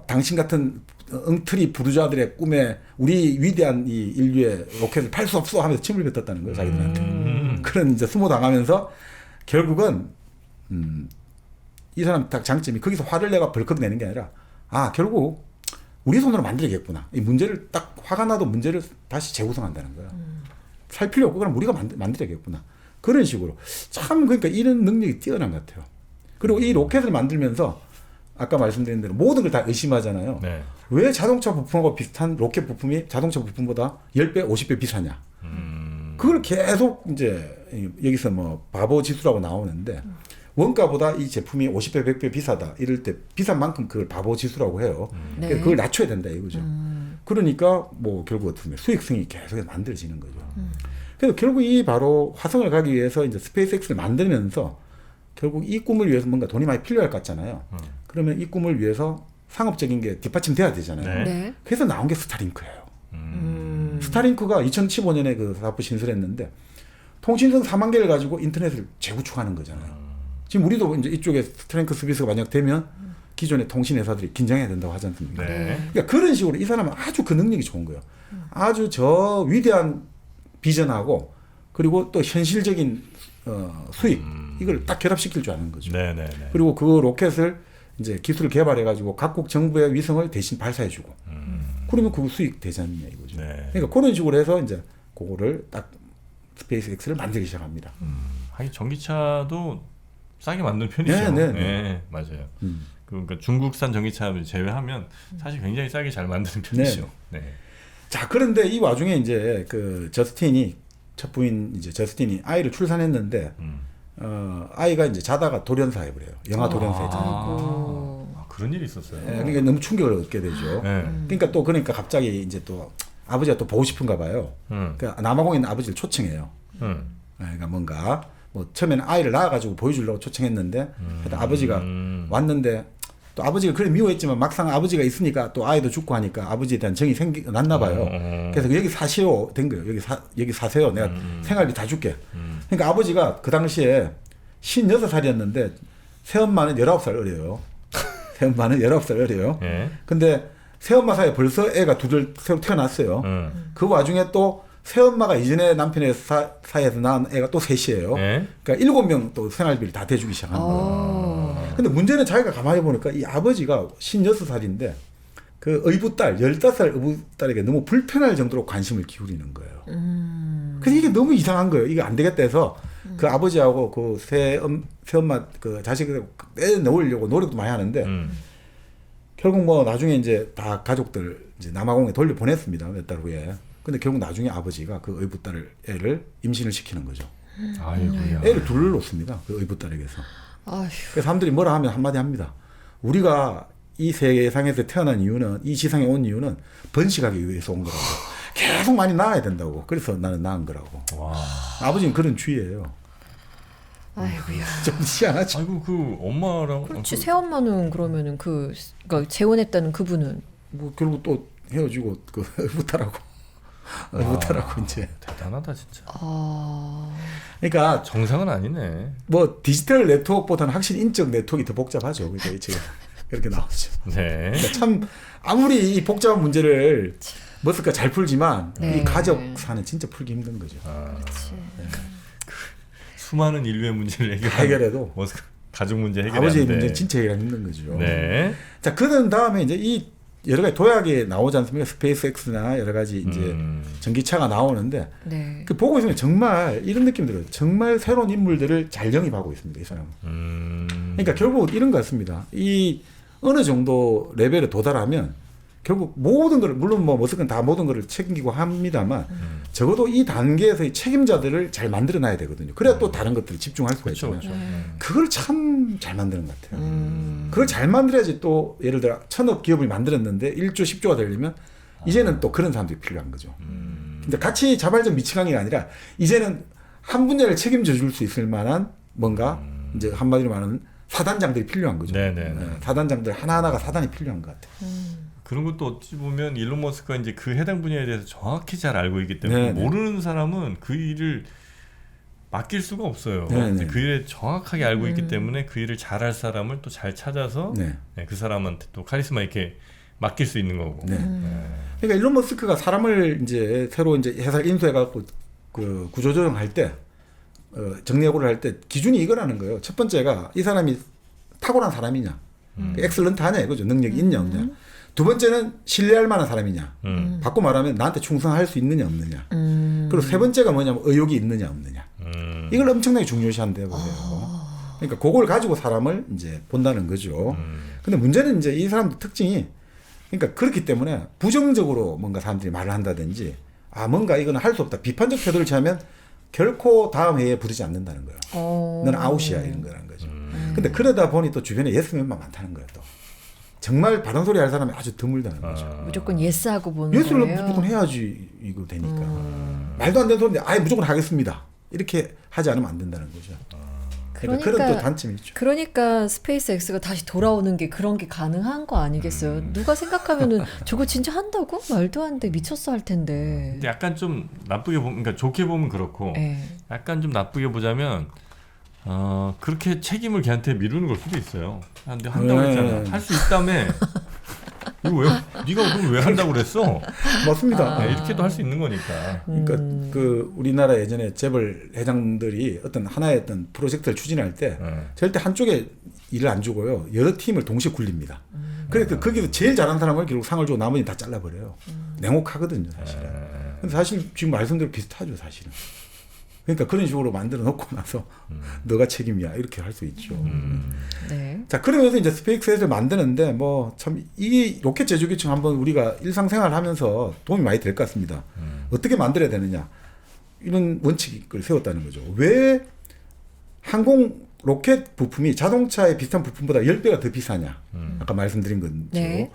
당신 같은 엉터리 부르주아들의 꿈에 우리 위대한 이 인류의 로켓을 팔 수 없어 하면서 침을 뱉었다는 거예요, 자기들한테. 그런 이제 수모 당하면서 결국은 이 사람 딱 장점이 거기서 화를 내가 벌컥 내는 게 아니라 결국 우리 손으로 만들겠구나. 이 문제를 딱 화가 나도 문제를 다시 재구성한다는 거야. 살 필요 없고 그럼 우리가 만들어야겠구나. 그런 식으로. 참 그러니까 이런 능력이 뛰어난 것 같아요. 그리고 이 로켓을 만들면서 아까 말씀드린 대로 모든 걸 다 의심하잖아요. 네. 왜 자동차 부품하고 비슷한 로켓 부품이 자동차 부품보다 10배, 50배 비싸냐. 그걸 계속 이제 여기서 뭐 바보 지수라고 나오는데 원가보다 이 제품이 50배, 100배 비싸다. 이럴 때 비싼 만큼 그걸 바보 지수라고 해요. 네. 그걸 낮춰야 된다 이거죠. 그러니까 뭐 결국 어떻게 보면 수익성이 계속 만들어지는 거죠. 그래서 결국 이 바로 화성을 가기 위해서 이제 스페이스X를 만들면서 결국 이 꿈을 위해서 뭔가 돈이 많이 필요할 것 같잖아요. 그러면 이 꿈을 위해서 상업적인 게 뒷받침돼야 되잖아요. 네. 그래서 나온 게 스타링크예요. 스타링크가 2015년에 그 사업부 신설했는데 통신선 4만 개를 가지고 인터넷을 재구축하는 거잖아요. 지금 우리도 이제 이쪽에 스타링크 서비스가 만약 되면 기존의 통신 회사들이 긴장해야 된다고 하지 않습니까? 네. 그러니까 그런 식으로 이 사람은 아주 그 능력이 좋은 거예요. 아주 저 위대한 비전하고 그리고 또 현실적인 수익 이걸 딱 결합시킬 줄 아는 거죠. 네네네. 그리고 그 로켓을 이제 기술을 개발해가지고 각국 정부의 위성을 대신 발사해주고 그러면 그거 수익 되지 않느냐 이거죠. 네. 그러니까 그런 식으로 해서 이제 그거를 딱 스페이스X를 만들기 시작합니다. 하긴 전기차도 싸게 만드는 편이죠. 네, 맞아요. 그러니까 중국산 전기차 제외하면 사실 굉장히 싸게 잘 만드는 편이죠. 네. 자, 그런데 이 와중에 이제 그 저스틴이 첫 부인 이제 저스틴이 아이를 출산했는데 아이가 이제 자다가 돌연사해 버려요. 영아 돌연사 있잖아요. 그런 일이 있었어요. 네, 그러니까 너무 충격을 얻게 되죠. 그러니까 갑자기 이제 또 아버지가 또 보고 싶은가 봐요. 그러니까 남아공에 있는 아버지를 초청해요. 그러니까 뭔가 뭐 처음에는 아이를 낳아가지고 보여주려고 초청했는데 아버지가 왔는데 또 아버지가 그래 미워했지만 막상 아버지가 있으니까 또 아이도 죽고 하니까 아버지에 대한 정이 났나 봐요. 그래서 여기 사시오 된 거예요. 여기 사세요. 내가 생활비 다 줄게. 그러니까 아버지가 그 당시에 56살이었는데 새엄마는 19살 어려요. 새엄마는 19살 어려요. 근데 새엄마 사이에 벌써 애가 둘 새로 태어났어요. 그 와중에 또 새엄마가 이전에 남편의 사이에서 낳은 애가 또 셋이에요. 그러니까 7명 또 생활비를 다 대주기 시작한 거예요. 근데 문제는 자기가 가만히 보니까 이 아버지가 56살인데 그 의붓딸, 15살 의붓딸에게 너무 불편할 정도로 관심을 기울이는 거예요. 그래서 이게 너무 이상한 거예요. 이게 안 되겠다 해서 그 아버지하고 그 새엄마 그 자식을 빼놓으려고 노력도 많이 하는데 결국 뭐 나중에 이제 다 가족들 이제 남아공에 돌려보냈습니다. 몇 달 후에. 근데 결국 나중에 아버지가 그 의붓딸을 애를 임신을 시키는 거죠. 아이고야. 애를 둘을 놓습니다. 그 의붓딸에게서. 그래서 사람들이 뭐라 하면 한마디 합니다. 우리가 이 세상에서 태어난 이유는 이 지상에 온 이유는 번식하기 위해서 온 거라고. 계속 많이 낳아야 된다고. 그래서 나는 낳은 거라고. 와. 아버지는 그런 주의예요. 아이고야. 좀 희한하죠. 아이고 그 엄마랑 그렇지. 새엄마는 그러면은 그러니까 재혼했다는 그분은 뭐 결국 또 헤어지고 그 의붓딸하고. 의붓딸하고 이제 대단하다 진짜. 그러니까 정상은 아니네. 뭐 디지털 네트워크보다는 확실히 인적 네트워크가 더 복잡하죠. 그러니까 지금 그렇게 나오죠. 네. 그러니까 참 아무리 이 복잡한 문제를 머스크가 잘 풀지만 이 가족사는 진짜 풀기 힘든 거죠. 수많은 인류의 문제를 해결해도 머스크 가족 문제 해결. 아버지의 문제는 진짜 해결하기 힘든 거죠. 네. 자, 그런 다음에 이제 이 여러 가지 도약이 나오지 않습니까? 스페이스X나 여러 가지 이제 전기차가 나오는데 그 보고 있으면 정말 이런 느낌 들어요. 정말 새로운 인물들을 잘 영입하고 있습니다. 이 사람은. 그러니까 결국 이런 것 같습니다. 이 어느 정도 레벨에 도달하면 결국 모든 걸 물론 뭐 머스크는 다 모든 걸 책임지고 합니다만 적어도 이 단계에서의 책임자들을 잘 만들어놔야 되거든요. 그래야 또 다른 것들을 집중할 수가 있잖아요. 그걸 참 잘 만드는 것 같아요. 그걸 잘 만들어야지 또 예를 들어 1000억 기업을 만들었는데 1조 10조가 되려면 이제는 또 그런 사람들이 필요한 거죠. 근데 같이 자발적 미치광이가 아니라 이제는 한 분야를 책임져 줄 수 있을 만한 뭔가 이제 한마디로 말하는 사단장들이 필요한 거죠. 사단장들 하나하나가 사단이 필요한 것 같아요. 그런 것도 어찌 보면 일론 머스크가 이제 그 해당 분야에 대해서 정확히 잘 알고 있기 때문에 모르는 사람은 그 일을 맡길 수가 없어요. 그 일을 정확하게 알고 있기 때문에 그 일을 잘할 사람을 또 잘 찾아서 그 사람한테 또 카리스마 있게 맡길 수 있는 거고. 그러니까 일론 머스크가 사람을 이제 새로 이제 회사를 인수해갖고 그 구조조정할 때 정리해고를 할 때 기준이 이거라는 거예요. 첫 번째가 이 사람이 탁월한 사람이냐, 엑셀런트하냐 이거죠. 능력이 있냐 없냐. 두 번째는 신뢰할 만한 사람이냐. 바꿔 말하면 나한테 충성할 수 있느냐 없느냐. 그리고 세 번째가 뭐냐면 의욕이 있느냐 없느냐. 이걸 엄청나게 중요시한대요. 그러니까 그걸 가지고 사람을 이제 본다는 거죠. 근데 문제는 이제 이 사람들 특징이 그러니까 그렇기 때문에 부정적으로 뭔가 사람들이 말을 한다든지 뭔가 이거는 할 수 없다. 비판적 태도를 취하면 결코 다음 회의에 부르지 않는다는 거예요. 넌 아웃이야 이런 거라는 거죠. 근데 그러다 보니 또 주변에 예스맨만 많다는 거예요. 또. 정말 바른 소리 할 사람이 아주 드물다는 거죠. 무조건 예스하고 보는 예스를 거예요. 무조건 해야지 이거 되니까. 말도 안 되는 소리인데 아예 무조건 하겠습니다. 이렇게 하지 않으면 안 된다는 거죠. 그러니까 그런 또 단점이 있죠. 그러니까 스페이스X가 다시 돌아오는 게 그런 게 가능한 거 아니겠어요? 누가 생각하면은 저거 진짜 한다고? 말도 안 돼. 미쳤어 할 텐데. 근데 약간 좀 나쁘게 보면, 그러니까 좋게 보면 그렇고, 약간 좀 나쁘게 보자면 그렇게 책임을 걔한테 미루는 걸 수도 있어요. 근데 한다고 했잖아. 할 수 있다며. 이거 왜 네가 그걸 왜 한다고 그랬어? 맞습니다. 네, 이렇게도 할 수 있는 거니까. 그러니까 그 우리나라 예전에 재벌 회장들이 어떤 하나의 어떤 프로젝트를 추진할 때 절대 한쪽에 일을 안 주고요. 여러 팀을 동시에 굴립니다. 그래서 거기서 제일 잘하는 사람을 결국 상을 주고 나머지 다 잘라버려요. 냉혹하거든요, 사실은. 근데 사실 지금 말씀대로 비슷하죠, 사실은. 그러니까 그런 식으로 만들어 놓고 나서 너가 책임이야 이렇게 할 수 있죠. 네. 자, 그러면서 이제 스페이스X를 만드는데 뭐 참 이 로켓 제조기층 한번 우리가 일상생활 하면서 도움이 많이 될 것 같습니다. 어떻게 만들어야 되느냐 이런 원칙을 세웠다는 거죠. 왜 항공 로켓 부품이 자동차의 비슷한 부품보다 10배가 더 비싸냐? 아까 말씀드린 거죠. 네.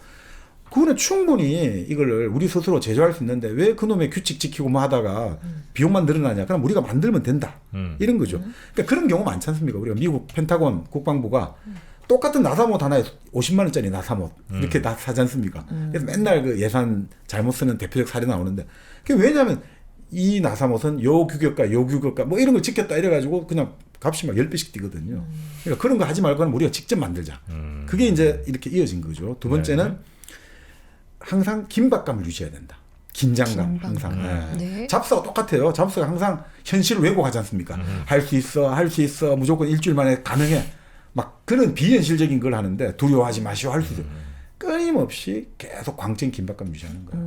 그거는 충분히 이걸 우리 스스로 제조할 수 있는데 왜 그놈의 규칙 지키고 뭐 하다가 비용만 늘어나냐? 그럼 우리가 만들면 된다. 이런 거죠. 그러니까 그런 경우 많지 않습니까? 우리가 미국 펜타곤 국방부가 똑같은 나사못 하나에 50만 원짜리 나사못 이렇게 다 사지 않습니까? 그래서 맨날 그 예산 잘못 쓰는 대표적 사례 나오는데 그게 왜냐하면 이 나사못은 요 규격과 뭐 이런 걸 지켰다 이래가지고 그냥 값이 막 10배씩 뛰거든요. 그러니까 그런 거 하지 말고는 우리가 직접 만들자. 그게 이제 이렇게 이어진 거죠. 두 번째는 항상 긴박감을 유지해야 된다. 긴장감 항상. 네. 잡사가 똑같아요. 잡사가 항상 현실을 왜곡하지 않습니까? 할 수 있어. 무조건 일주일 만에 가능해. 막 그런 비현실적인 걸 하는데 두려워하지 마시오 할 수 있어요. 끊임없이 계속 광적인 긴박감 유지하는 거예요.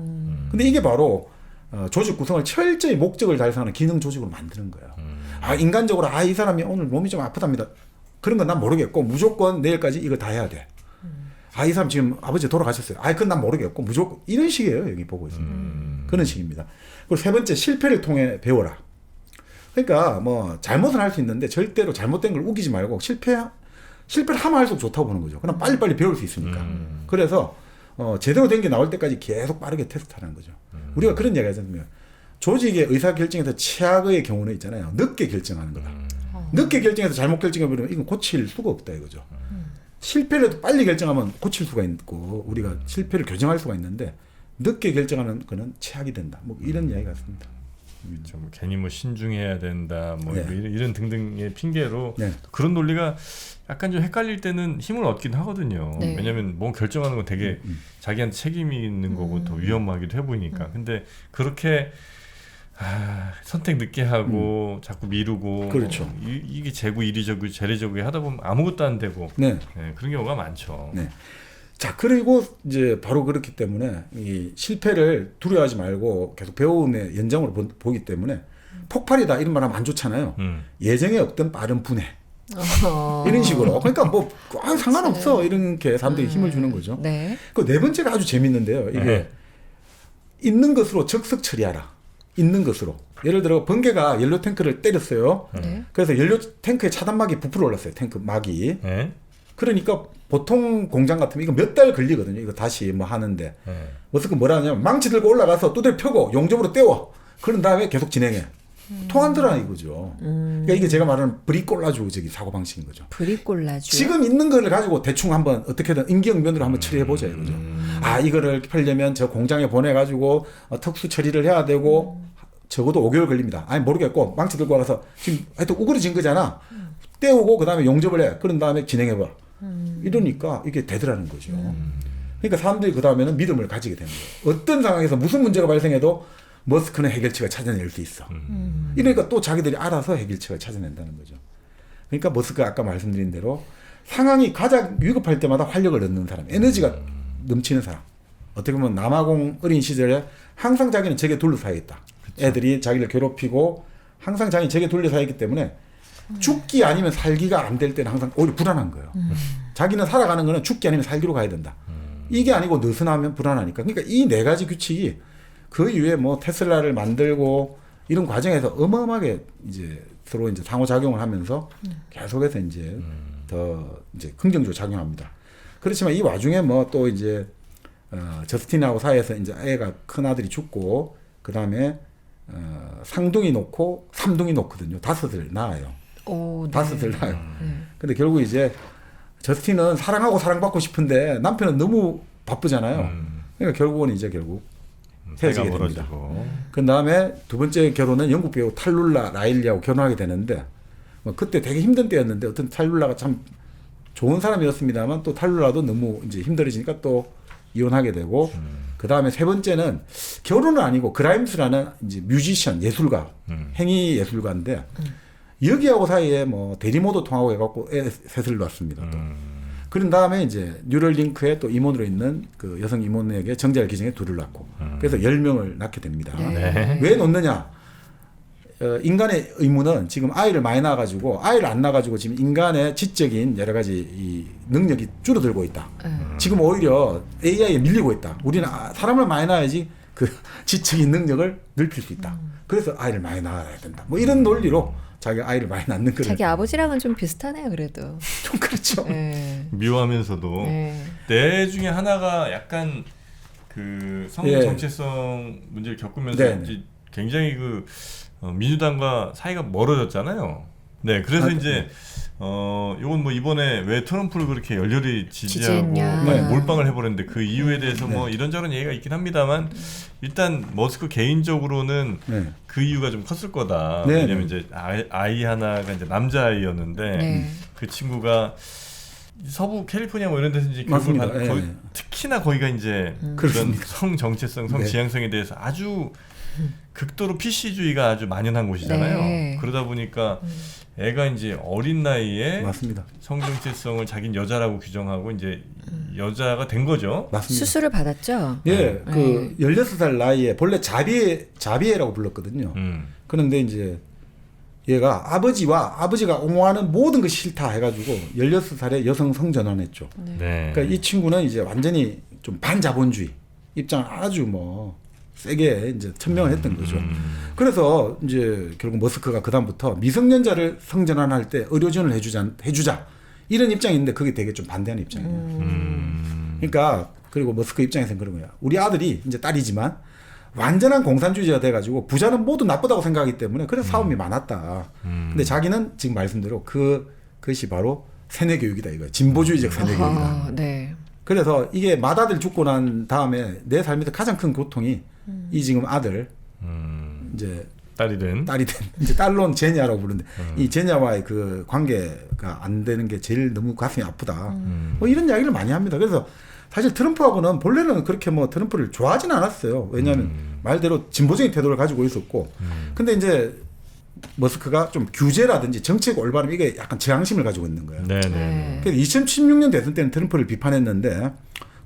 근데 이게 바로 조직 구성을 철저히 목적을 달성하는 기능 조직으로 만드는 거예요. 인간적으로 이 사람이 오늘 몸이 좀 아프답니다. 그런 건 난 모르겠고 무조건 내일까지 이거 다 해야 돼. 이 사람 지금 아버지 돌아가셨어요. 그건 난 모르겠고 무조건 이런 식이에요. 여기 보고 있습니다. 그런 식입니다. 그리고 세 번째 실패를 통해 배워라. 그러니까 뭐 잘못은 할 수 있는데 절대로 잘못된 걸 우기지 말고 실패를 하면 할수록 좋다고 보는 거죠. 그럼 빨리빨리 배울 수 있으니까. 그래서 제대로 된 게 나올 때까지 계속 빠르게 테스트하는 거죠. 우리가 그런 이야기 하잖아요. 조직의 의사결정에서 최악의 경우는 있잖아요. 늦게 결정하는 거다. 늦게 결정해서 잘못 결정해버리면 이건 고칠 수가 없다 이거죠. 실패를 해도 빨리 결정하면 고칠 수가 있고 우리가 실패를 교정할 수가 있는데 늦게 결정하는 거는 최악이 된다. 뭐 이런 이야기 같습니다. 좀 괜히 뭐 신중해야 된다, 뭐 네. 이런 등등의 핑계로 네. 그런 논리가 약간 좀 헷갈릴 때는 힘을 얻긴 하거든요. 네. 왜냐하면 뭐 결정하는 건 되게 자기한테 책임이 있는 거고 더 위험하기도 해 보이니까. 근데 그렇게 선택 늦게 하고 자꾸 미루고 그렇죠. 이게 재고 이리저고 재래저고 하다 보면 아무것도 안 되고 네. 그런 경우가 많죠. 네. 자, 그리고 이제 바로 그렇기 때문에 이 실패를 두려워하지 말고 계속 배움의 연장으로 보기 때문에 폭발이다 이런 말 하면 안 좋잖아요. 예정에 없던 빠른 분해. 이런 식으로. 그러니까 뭐 상관없어. 이렇게 사람들이 힘을 주는 거죠. 네. 그 네 번째가 아주 재밌는데요. 이게 있는 것으로 적석 처리하라. 있는 것으로. 예를 들어 번개가 연료 탱크를 때렸어요. 네. 그래서 연료 탱크에 차단막이 부풀어 올랐어요. 탱크 막이. 네? 그러니까 보통 공장 같으면 이거 몇 달 걸리거든요. 이거 다시 뭐 하는데. 어떻게 뭐라 하냐면 망치 들고 올라가서 두들 펴고 용접으로 떼워. 그런 다음에 계속 진행해. 통한더라 이거죠. 그러니까 이게 제가 말하는 브리꼴라주 사고방식인 거죠. 브리꼴라주. 지금 있는 거를 가지고 대충 한번 어떻게든 임기응변으로 한번 처리해보자 이거죠. 이거를 팔려면 저 공장에 보내가지고 특수 처리를 해야 되고 적어도 5개월 걸립니다. 모르겠고 망치 들고 와서 지금 하여튼 우그러진 거잖아. 떼우고 그 다음에 용접을 해. 그런 다음에 진행해봐. 이러니까 이게 되더라는 거죠. 그러니까 사람들이 그 다음에는 믿음을 가지게 되는 거예요. 어떤 상황에서 무슨 문제가 발생해도 머스크는 해결책을 찾아낼 수 있어. 이러니까 또 자기들이 알아서 해결책을 찾아낸다는 거죠. 그러니까 머스크가 아까 말씀드린 대로 상황이 가장 위급할 때마다 활력을 얻는 사람, 에너지가 넘치는 사람. 어떻게 보면 남아공 어린 시절에 항상 자기는 적에 둘러싸여 있다. 그쵸. 애들이 자기를 괴롭히고 항상 자기는 적에 둘러싸여 있기 때문에 죽기 아니면 살기가 안 될 때는 항상 오히려 불안한 거예요. 자기는 살아가는 거는 죽기 아니면 살기로 가야 된다. 이게 아니고 느슨하면 불안하니까. 그러니까 이 네 가지 규칙이 그 이후에 뭐 테슬라를 만들고 이런 과정에서 어마어마하게 이제 서로 이제 상호작용을 하면서 계속해서 이제 더 이제 긍정적으로 작용합니다. 그렇지만 이 와중에 뭐 또 이제 저스틴하고 사이에서 이제 애가 큰 아들이 죽고 그 다음에 상둥이 놓고 삼둥이 놓거든요. 다섯을 낳아요. 오, 네. 다섯을 낳아요. 근데 결국 이제 저스틴은 사랑하고 사랑받고 싶은데 남편은 너무 바쁘잖아요. 그러니까 결국은 이제 헤어지게 됩니다. 그 다음에 두 번째 결혼은 영국 배우 탈룰라 라일리하고 결혼하게 되는데 뭐 그때 되게 힘든 때였는데 어떤 탈룰라가 참 좋은 사람이었습니다만 또 탈룰라도 너무 이제 힘들어지니까 또 이혼하게 되고 그 다음에 세 번째는 결혼은 아니고 그라임스라는 이제 뮤지션 예술가 행위 예술가인데 여기하고 사이에 뭐 대리모도 통하고 해갖고 애 셋을 낳았습니다. 또. 그런 다음에 이제 뉴럴링크에 또 임원으로 있는 그 여성 임원에게 정자를 기증해 둘을 낳고 그래서 10명을 낳게 됩니다. 네. 왜 놓느냐? 인간의 의무는 지금 아이를 많이 낳아가지고 아이를 안 낳아가지고 지금 인간의 지적인 여러 가지 이 능력이 줄어들고 있다. 지금 오히려 AI에 밀리고 있다. 우리는 사람을 많이 낳아야지 그 지적인 능력을 넓힐 수 있다. 그래서 아이를 많이 낳아야 된다. 뭐 이런 논리로 자기 아이를 많이 낳는 거를. 자기 아버지랑은 좀 비슷하네요, 그래도. 좀 그렇죠. 네. 묘하면서도 네. 내 중에 하나가 약간 그 성 정체성 문제를 겪으면서 네. 이제 굉장히 그 민주당과 사이가 멀어졌잖아요. 네, 그래서 이제 이건 뭐 이번에 왜 트럼프를 그렇게 열렬히 지지하고 지지했냐. 몰빵을 해버렸는데 그 이유에 대해서 뭐 이런저런 얘기가 있긴 합니다만 일단 머스크 개인적으로는 그 이유가 좀 컸을 거다. 네. 왜냐면 이제 아이 하나가 이제 남자아이였는데 네. 그 친구가 서부 캘리포니아 뭐 이런 데서 이제 교육을 맞습니다. 받 거의 특히나 거기가 이제 그런 그렇습니다. 성 정체성, 성 지향성에 대해서 아주 극도로 PC주의가 아주 만연한 곳이잖아요. 네. 그러다 보니까 애가 이제 어린 나이에 맞습니다. 성 정체성을 자기는 여자라고 규정하고 이제 여자가 된 거죠. 맞습니다. 수술을 받았죠? 예, 그 16살 나이에 본래 자비애라고 불렀거든요. 그런데 이제 얘가 아버지가 옹호하는 모든 것이 싫다 해가지고 16살에 여성 성전환했죠. 네. 그러니까 이 친구는 이제 완전히 좀 반자본주의 입장을 아주 뭐 세게 이제 천명을 했던 거죠. 그래서 이제 결국 머스크가 그다음부터 미성년자를 성전환할 때 의료지원을 해주자 이런 입장인데 그게 되게 좀 반대하는 입장이에요. 그러니까 그리고 머스크 입장에서는 그런 거야. 우리 아들이 이제 딸이지만 완전한 공산주의자가 돼가지고 부자는 모두 나쁘다고 생각하기 때문에 그래서 싸움이 많았다. 근데 자기는 지금 말씀대로 그것이 바로 세뇌 교육이다 이거예요. 진보주의적 세뇌 교육이다. 네. 그래서 이게 맏아들 죽고 난 다음에 내 삶에서 가장 큰 고통이 이 지금 아들 이제 딸이 된 이제 딸론 제니아라고 부르는데 이 제니아와의 그 관계가 안 되는 게 제일 너무 가슴이 아프다. 뭐 이런 이야기를 많이 합니다. 그래서 사실 트럼프하고는 본래는 그렇게 뭐 트럼프를 좋아하지는 않았어요. 왜냐하면 말대로 진보적인 태도를 가지고 있었고 근데 이제 머스크가 좀 규제라든지 정책 올바름 이게 약간 저항심을 가지고 있는 거예요. 네네. 그래서 2016년 대선 때는 트럼프를 비판했는데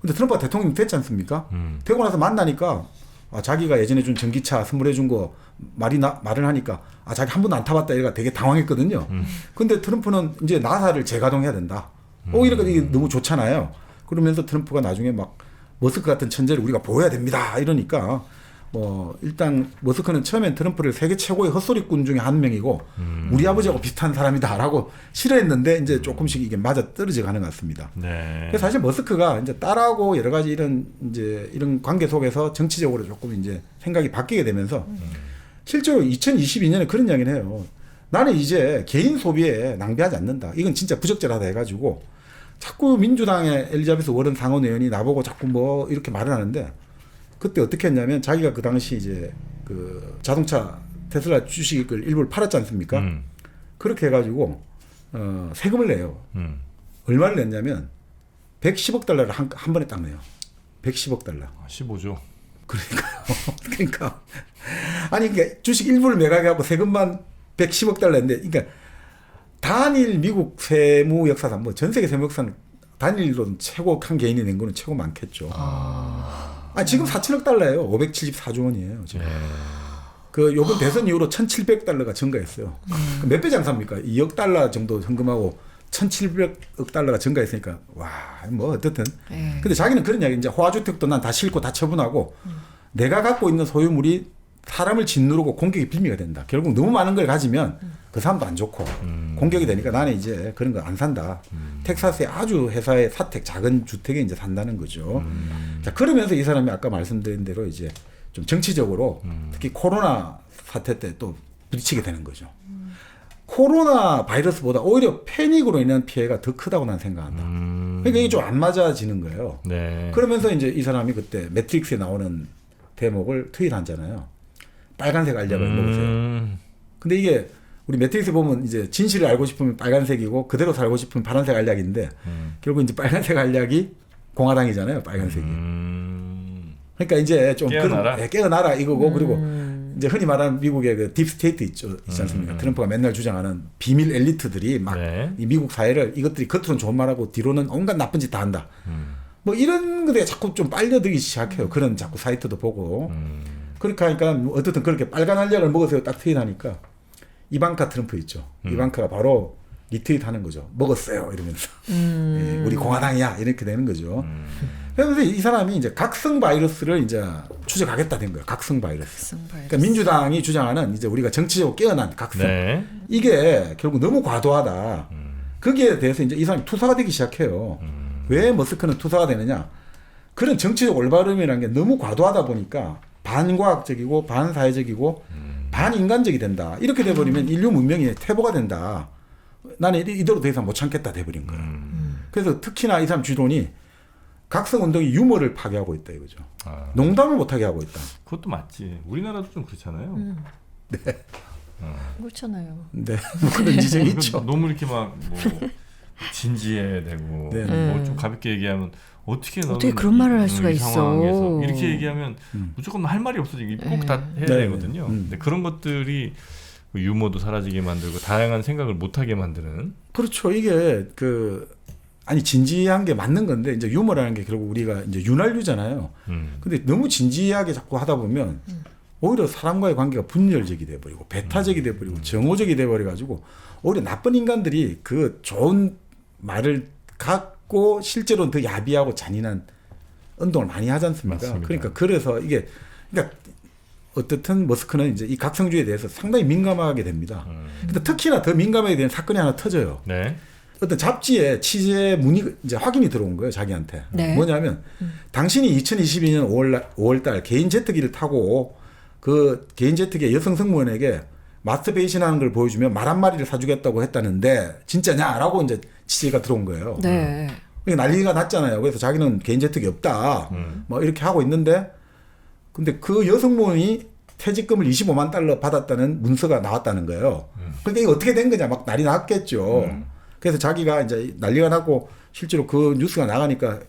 근데 트럼프가 대통령이 됐지 않습니까? 되고 나서 만나니까 자기가 예전에 준 전기차 선물해 준 거 말을 하니까 자기 한 번도 안 타봤다 이래가 되게 당황했거든요. 근데 트럼프는 이제 나사를 재가동해야 된다. 이러니까 이게 너무 좋잖아요. 그러면서 트럼프가 나중에 막 머스크 같은 천재를 우리가 보호해야 됩니다. 이러니까 일단 머스크는 처음엔 트럼프를 세계 최고의 헛소리꾼 중에 한 명이고 우리 아버지하고 비슷한 사람이다라고 싫어했는데 이제 조금씩 이게 맞아 떨어져 가는 것 같습니다. 네. 그래서 사실 머스크가 이제 딸하고 여러 가지 이런 관계 속에서 정치적으로 조금 이제 생각이 바뀌게 되면서 실제로 2022년에 그런 이야기를 해요. 나는 이제 개인 소비에 낭비하지 않는다. 이건 진짜 부적절하다 해가지고 자꾸 민주당의 엘리자베스 워런 상원 의원이 나보고 자꾸 뭐 이렇게 말을 하는데 그때 어떻게 했냐면 자기가 그 당시 이제 그 자동차 테슬라 주식을 일부를 팔았지 않습니까? 그렇게 해가지고 세금을 내요. 얼마를 냈냐면 110억 달러를 한 번에 딱 내요. 110억 달러. 15조. 그러니까요. 그러니까 아니 그러니까 주식 일부를 매각하고 세금만 110억 달러 했는데 그러니까 단일 미국 세무 역사상 뭐 전 세계 세무 역사는 단일로 최고 한 개인이 낸 거는 최고 많겠죠. 지금 4천억 달러예요. 574조 원이에요. 지금. 그 요번 대선 이후로 1,700달러가 증가했어요. 몇 배 장사입니까? 2억 달러 정도 현금하고 1,700억 달러가 증가했으니까 뭐 어떻든. 근데 자기는 그런 이야기 이제 호화주택도 난 다 싣고 다 처분하고 내가 갖고 있는 소유물이 사람을 짓누르고 공격의 빌미가 된다. 결국 너무 많은 걸 가지면 그 사람도 안 좋고 공격이 되니까 나는 이제 그런 거 안 산다. 텍사스의 아주 회사의 사택 작은 주택에 이제 산다는 거죠. 자, 그러면서 이 사람이 아까 말씀드린 대로 이제 좀 정치적으로 특히 코로나 사태 때 또 부딪히게 되는 거죠. 코로나 바이러스보다 오히려 패닉으로 인한 피해가 더 크다고 난 생각한다. 그러니까 이게 좀 안 맞아지는 거예요. 네. 그러면서 이제 이 사람이 그때 매트릭스에 나오는 대목을 트윗하잖아요. 빨간색 알약을 먹으세요. 근데 이게 우리 매트릭스 보면 이제 진실을 알고 싶으면 빨간색이고 그대로 살고 싶으면 파란색 알약인데 결국 이제 빨간색 알약이 공화당이잖아요, 빨간색이. 그러니까 이제 좀 깨어나라, 깨어나라 이거고 그리고 이제 흔히 말하는 미국의 그 딥스테이트 있지 않습니까? 트럼프가 맨날 주장하는 비밀 엘리트들이 막 이 미국 사회를 이것들이 겉으로는 좋은 말하고 뒤로는 온갖 나쁜 짓 다 한다. 뭐 이런 것에 자꾸 좀 빨려들기 시작해요. 그런 자꾸 사이트도 보고. 그렇게 하니까 어쨌든 그렇게 빨간 알약을 먹어서 딱 트윗하니까 이방카 트럼프 있죠. 이방카가 바로 리트윗하는 거죠. 먹었어요 이러면서 예, 우리 공화당이야 이렇게 되는 거죠. 그래서 이 사람이 이제 각성 바이러스를 이제 추적하겠다 된 거예요. 각성 바이러스. 그러니까 민주당이 주장하는 이제 우리가 정치적으로 깨어난 각성. 네. 이게 결국 너무 과도하다. 거기에 대해서 이제 이 사람이 투사가 되기 시작해요. 왜 머스크는 투사가 되느냐? 그런 정치적 올바름이라는 게 너무 과도하다 보니까 반과학적이고 반사회적이고 반인간적이 된다. 이렇게 돼버리면 인류 문명이 퇴보가 된다. 나는 이대로 더 이상 못 참겠다 돼버린 거야. 그래서 특히나 이 사람 주론이 각성운동이 유머를 파괴하고 있다 이거죠. 농담을 못하게 하고 있다. 그것도 맞지. 우리나라도 좀 그렇잖아요. 네. 그렇잖아요. 네. 뭐 그런 지적이 있죠. 너무 이렇게 막 뭐 진지해되고 뭐 좀 가볍게 얘기하면 어떻게 그런 말을 할 수가 이 있어. 상황에서 이렇게 얘기하면 무조건 할 말이 없어지고 꼭 다 해야 되거든요. 근데 그런 것들이 유머도 사라지게 만들고 다양한 생각을 못하게 만드는. 그렇죠. 이게 아니 진지한 게 맞는 건데 이제 유머라는 게 결국 우리가 이제 윤활유잖아요. 근데 너무 진지하게 자꾸 하다 보면 오히려 사람과의 관계가 분열적이 돼버리고 배타적이 돼버리고 정오적이 돼버려가지고 오히려 나쁜 인간들이 그 좋은 말을 갖고 실제로는 더 야비하고 잔인한 운동을 많이 하지 않습니까? 맞습니다. 그러니까 그래서 이게 그러니까 어떻든 머스크는 이제 이 각성주의에 대해서 상당히 민감하게 됩니다. 근데 특히나 더 민감하게 된 사건이 하나 터져요. 네. 어떤 잡지에 취재 문의 이제 확인이 들어온 거예요, 자기한테. 네. 뭐냐면 당신이 2022년 5월달 개인 제트기를 타고 그 개인 제트기의 여성 승무원에게 마스터베이션하는 걸 보여주면 말 한마리를 사주겠다고 했다는데 진짜냐라고 이제 취재가 들어온 거예요. 네. 난리가 났잖아요. 그래서 자기는 개인 제트기 없다. 뭐 이렇게 하고 있는데 근데 그 여성무원이 퇴직금을 25만 달러 받았다는 문서가 나왔다는 거예요. 그러니까 이게 어떻게 된 거냐 막 난리 났겠죠. 그래서 자기가 이제 난리가 나고 실제로 그 뉴스가 나가니까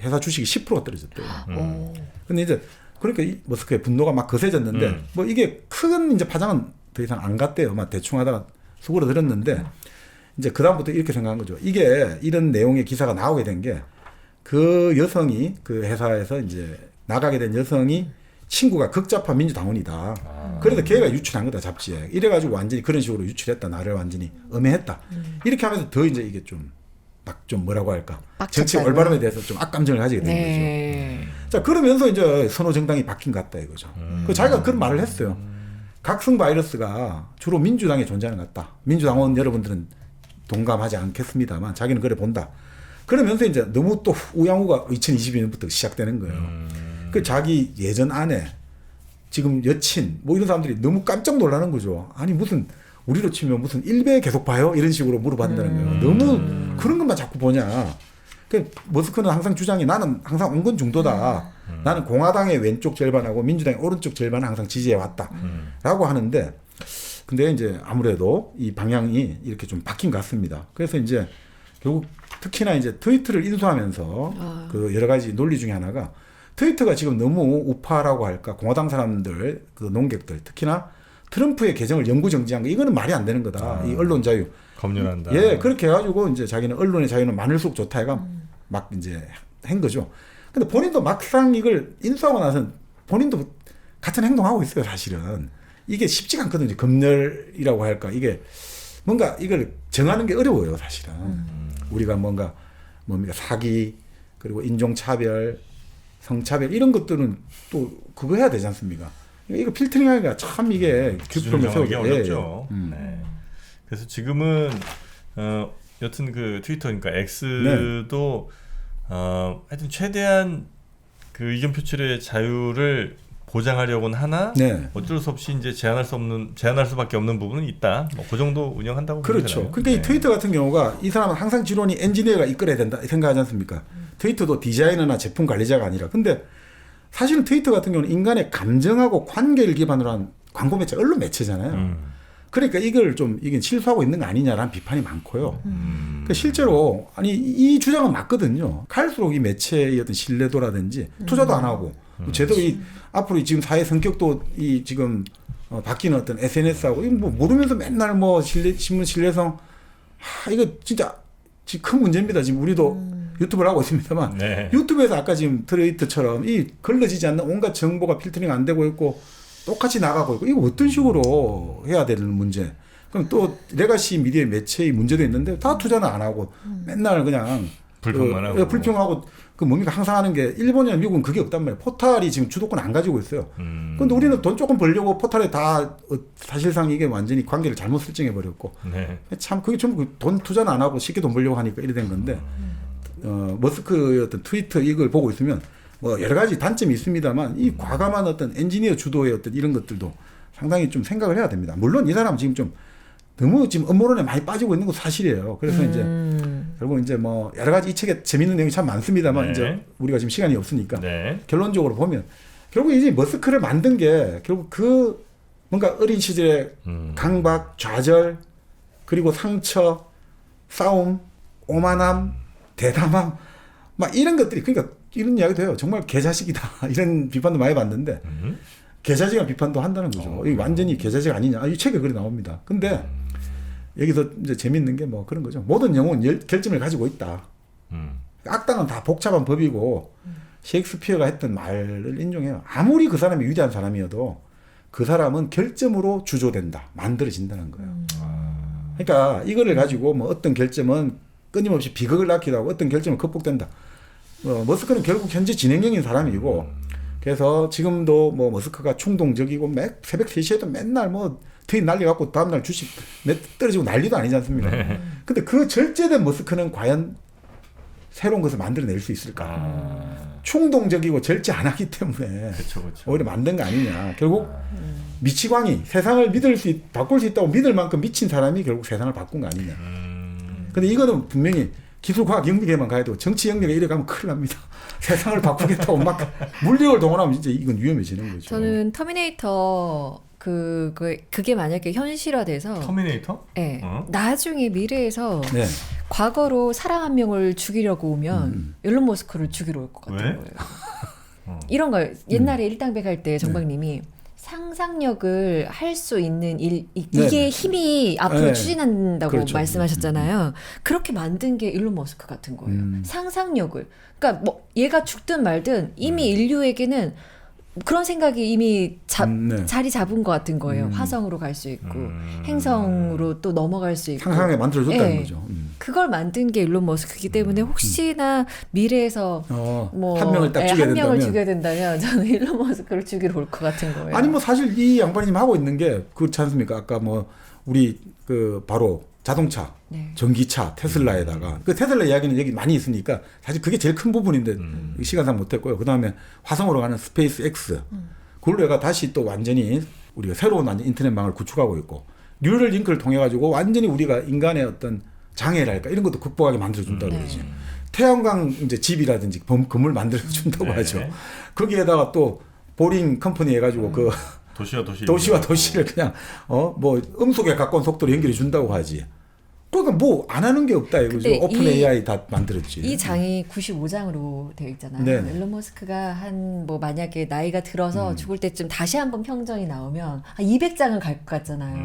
회사 주식이 10% 떨어졌대요. 근데 이제 그러니까 이 머스크의 분노가 막 거세졌는데 뭐 이게 큰 이제 파장은 더 이상 안 갔대요. 막 대충 하다가 수그러들었는데 이제 그다음부터 이렇게 생각한 거죠. 이게 이런 내용의 기사가 나오게 된 게 그 여성이 그 회사에서 이제 나가게 된 여성이 친구가 극좌파 민주당원이다. 그래서 걔가 유출한 거다 잡지에. 이래가지고 완전히 그런 식으로 유출했다. 나를 완전히 음해했다. 이렇게 하면서 더 이제 이게 좀 뭐라고 할까. 정치 올바름에 대해서 좀 악감정을 가지게 된 거죠. 자 그러면서 이제 선호 정당이 바뀐 것 같다 이거죠. 그 자기가 그런 말을 했어요. 각성 바이러스가 주로 민주당에 존재하는 것 같다. 민주당원 여러분들은 동감하지 않겠습니다만 자기는 그래 본다. 그러면서 이제 너무 또 우양우가 2022년부터 시작되는 거예요. 그 자기 예전 아내, 지금 여친, 뭐 이런 사람들이 너무 깜짝 놀라는 거죠. 아니 무슨 우리로 치면 무슨 일베 계속 봐요? 이런 식으로 물어봤다는 거예요. 너무 그런 것만 자꾸 보냐. 그 머스크는 항상 주장이 나는 항상 온건 중도다. 나는 공화당의 왼쪽 절반하고 민주당의 오른쪽 절반을 항상 지지해 왔다. 라고 하는데 근데 이제 아무래도 이 방향이 이렇게 좀 바뀐 것 같습니다. 그래서 이제 결국 특히나 이제 트위터를 인수하면서 그 여러 가지 논리 중에 하나가 트위터가 지금 너무 우파라고 할까 공화당 사람들 그 농객들 특히나 트럼프의 계정을 영구 정지한 거 이거는 말이 안 되는 거다. 이 언론 자유 검열한다. 예, 그렇게 해가지고 이제 자기는 언론의 자유는 많을수록 좋다 해가 막 이제 한 거죠. 근데 본인도 막상 이걸 인수하고 나서는 본인도 같은 행동하고 있어요, 사실은. 이게 쉽지가 않거든요. 검열이라고 할까. 이게 뭔가 이걸 정하는 게 어려워요, 사실은. 우리가 뭡니까 사기 그리고 인종차별 성차별 이런 것들은 또 그거 해야 되지 않습니까? 이거 필터링하기가 참 이게 규범을 세우기 어렵죠. 네. 그래서 지금은 여튼 그 트위터니까 X도 하여튼 최대한 그 의견 표출의 자유를 보장하려고는 하나 어쩔 수 없이 이제 제한할 수밖에 없는 부분은 있다. 뭐 그 정도 운영한다고 보면 그렇죠. 되나요? 그러니까 이 트위터 같은 경우가 이 사람은 항상 지론이 엔지니어가 이끌어야 된다 생각하지 않습니까? 트위터도 디자이너나 제품 관리자가 아니라. 근데 사실은 트위터 같은 경우는 인간의 감정하고 관계를 기반으로 한 광고 매체, 언론 매체잖아요. 그러니까 이걸 좀 이게 실수하고 있는 거 아니냐라는 비판이 많고요. 그러니까 실제로 아니 이 주장은 맞거든요. 갈수록 이 매체의 어떤 신뢰도라든지 투자도 안 하고 제대로 이 앞으로 지금 사회 성격도 이 지금 바뀌는 어떤 SNS하고 이거 뭐 모르면서 맨날 뭐 신문 신뢰성 이거 진짜 지금 큰 문제입니다. 지금 우리도 유튜브를 하고 있습니다만 네. 유튜브에서 아까 지금 트레이트처럼 이 걸러지지 않는 온갖 정보가 필터링 안 되고 있고 똑같이 나가고 있고 이거 어떤 식으로 해야 되는 문제. 그럼 또 레가시 미디어 매체의 문제도 있는데 다 투자는 안 하고 맨날 그냥 불평만 하고 불평하고 그 뭡니까 항상 하는 게 일본이나 미국은 그게 없단 말이에요. 포탈이 지금 주도권 안 가지고 있어요. 그런데 우리는 돈 조금 벌려고 포탈에 다 사실상 이게 완전히 관계를 잘못 설정해 버렸고 네. 참 그게 전부 돈 투자는 안 하고 쉽게 돈 벌려고 하니까 이래 된 건데 머스크의 어떤 트위터 이걸 보고 있으면 뭐 여러 가지 단점이 있습니다만 이 과감한 어떤 엔지니어 주도의 어떤 이런 것들도 상당히 좀 생각을 해야 됩니다. 물론 이 사람 지금 좀 너무 지금 음모론에 많이 빠지고 있는 건 사실이에요. 그래서 이제 결국 이제 뭐 여러 가지 이 책에 재밌는 내용이 참 많습니다만 네. 이제 우리가 지금 시간이 없으니까 네. 결론적으로 보면 결국 이제 머스크를 만든 게 결국 그 뭔가 어린 시절의 강박, 좌절, 그리고 상처, 싸움, 오만함, 대담함 막 이런 것들이 그러니까 이런 이야기도 해요. 정말 개자식이다 이런 비판도 많이 받는데 개자식이란 비판도 한다는 거죠. 이게 완전히 개자식 아니냐. 이 책에 그리 나옵니다. 근데 여기서 이제 재밌는 게 뭐 그런 거죠. 모든 영웅은 결점을 가지고 있다. 악당은 다 복잡한 법이고 셰익스피어가 했던 말을 인용해요. 아무리 그 사람이 위대한 사람이어도 그 사람은 결점으로 주조된다. 만들어진다는 거예요. 그러니까 이거를 가지고 뭐 어떤 결점은 끊임없이 비극을 낳기도 하고 어떤 결점은 극복된다. 머스크는 결국 현재 진행형인 사람이고 그래서 지금도 뭐 머스크가 충동적이고 새벽 3시에도 맨날 뭐 트윗 날려갖고 다음날 주식 떨어지고 난리도 아니지 않습니까? 네. 근데 그 절제된 머스크는 과연 새로운 것을 만들어낼 수 있을까? 충동적이고 절제 안 하기 때문에 그쵸. 오히려 만든 거 아니냐. 결국 미치광이 세상을 바꿀 수 있다고 믿을 만큼 미친 사람이 결국 세상을 바꾼 거 아니냐. 근데 이거는 분명히 기술과학 영역에만 가야 되고 정치 영역에 이래 가면 큰일 납니다. 세상을 바꾸겠다고 막 물력을 동원하면 진짜 이건 위험해지는 거죠. 저는 터미네이터 그게 만약에 현실화돼서 터미네이터? 네. 나중에 미래에서 네. 과거로 사람 한 명을 죽이려고 오면 일론 머스크를 죽이러 올 것 같은 왜? 거예요. 이런 걸 옛날에 일당백할 때 정박님이 상상력을 할 수 있는 이게 힘이 앞으로 추진한다고 그렇죠. 말씀하셨잖아요. 그렇게 만든 게 일론 머스크 같은 거예요. 상상력을. 그러니까 뭐 얘가 죽든 말든 이미 인류에게는 그런 생각이 이미 자리 잡은 것 같은 거예요. 화성으로 갈 수 있고 행성으로 또 넘어갈 수 있고. 상상에 만들어줬다는 거죠. 그걸 만든 게 일론 머스크이기 때문에 혹시나 미래에서 뭐 한 명을 딱 죽여야 된다면 저는 일론 머스크를 죽이러 올 것 같은 거예요. 아니 뭐 사실 이 양반이 하고 있는 게 그렇지 않습니까? 아까 뭐 우리 그 바로 자동차, 전기차, 테슬라에다가 그 테슬라 이야기는 여기 많이 있으니까 사실 그게 제일 큰 부분인데 시간상 못했고요. 그 다음에 화성으로 가는 스페이스 X, 그걸로 얘가 다시 또 완전히 우리가 새로운 완전 인터넷망을 구축하고 있고 뉴럴 링크를 통해 가지고 완전히 우리가 인간의 어떤 장애랄까 이런 것도 극복하게 만들어준다고 그러지. 태양광 이제 집이라든지 건물 만들어준다고 하죠. 거기에다가 또 보링 컴퍼니 해가지고 그 도시와 도시를 그냥 뭐 음속에 가까운 속도로 연결해 준다고 하지. 그러니까 뭐 안 하는 게 없다 이거죠. 오픈 AI 다 만들었지. 이 장이 95장으로 되어 있잖아요. 네네. 일론 머스크가 한 뭐 만약에 나이가 들어서 죽을 때쯤 다시 한번 평정이 나오면 한 200장은 갈 것 같잖아요.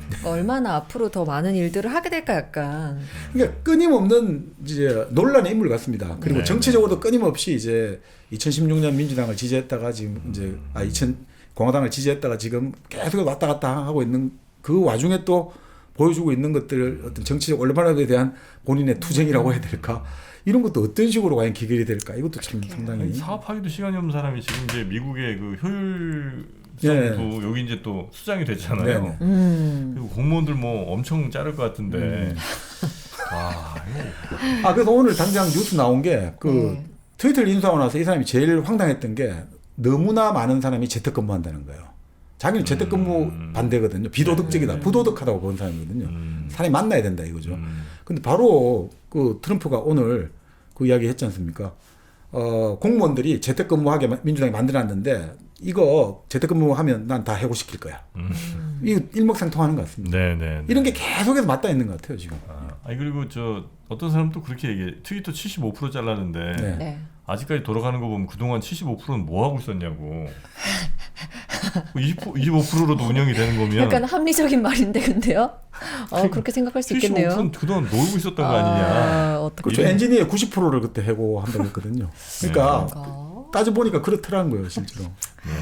그러니까 얼마나 앞으로 더 많은 일들을 하게 될까 약간. 그러니까 끊임없는 이제 논란의 인물 같습니다. 그리고 정치적으로도 끊임없이 이제 2016년 민주당을 지지했다가 지금 이제 공화당을 지지했다가 지금 계속 왔다 갔다 하고 있는 그 와중에 또 보여주고 있는 것들 어떤 정치적 올바름에 대한 본인의 투쟁이라고 해야 될까? 이런 것도 어떤 식으로 과연 기결이 될까? 이것도 참 상당히 사업하기도 시간이 없는 사람이 지금 이제 미국의 그 효율성도 여기 이제 또 수장이 됐잖아요. 그리고 공무원들 뭐 엄청 자를 것 같은데. 그래서 오늘 당장 뉴스 나온 게 그 트위터를 인수하고 나서 이 사람이 제일 황당했던 게 너무나 많은 사람이 재택근무한다는 거예요. 자기는 재택근무 반대거든요. 비도덕적이다. 부도덕하다고 보는 사람이거든요. 사람이 만나야 된다 이거죠. 근데 바로 그 트럼프가 오늘 그 이야기 했지 않습니까? 공무원들이 재택근무하게 민주당이 만들어놨는데 이거 재택근무하면 난 다 해고시킬 거야. 이거 일맥상통하는 것 같습니다. 네. 이런 게 계속해서 맞닿아 있는 것 같아요 지금. 그리고 어떤 사람 또 그렇게 얘기해. 트위터 75% 잘랐는데 네. 아직까지 돌아가는 거 보면 그동안 75%는 뭐 하고 있었냐고. 25%로도 운영이 되는 거면 약간 합리적인 말인데 근데요. 그렇게 생각할 수 있겠네요. 75%는 그동안 놀고 있었던 거 아니냐. 어떻게 그렇죠. 엔지니어의 90%를 그때 해고한다고 했거든요. 그러니까 따져보니까 그렇더라는 거예요 실제로. 네.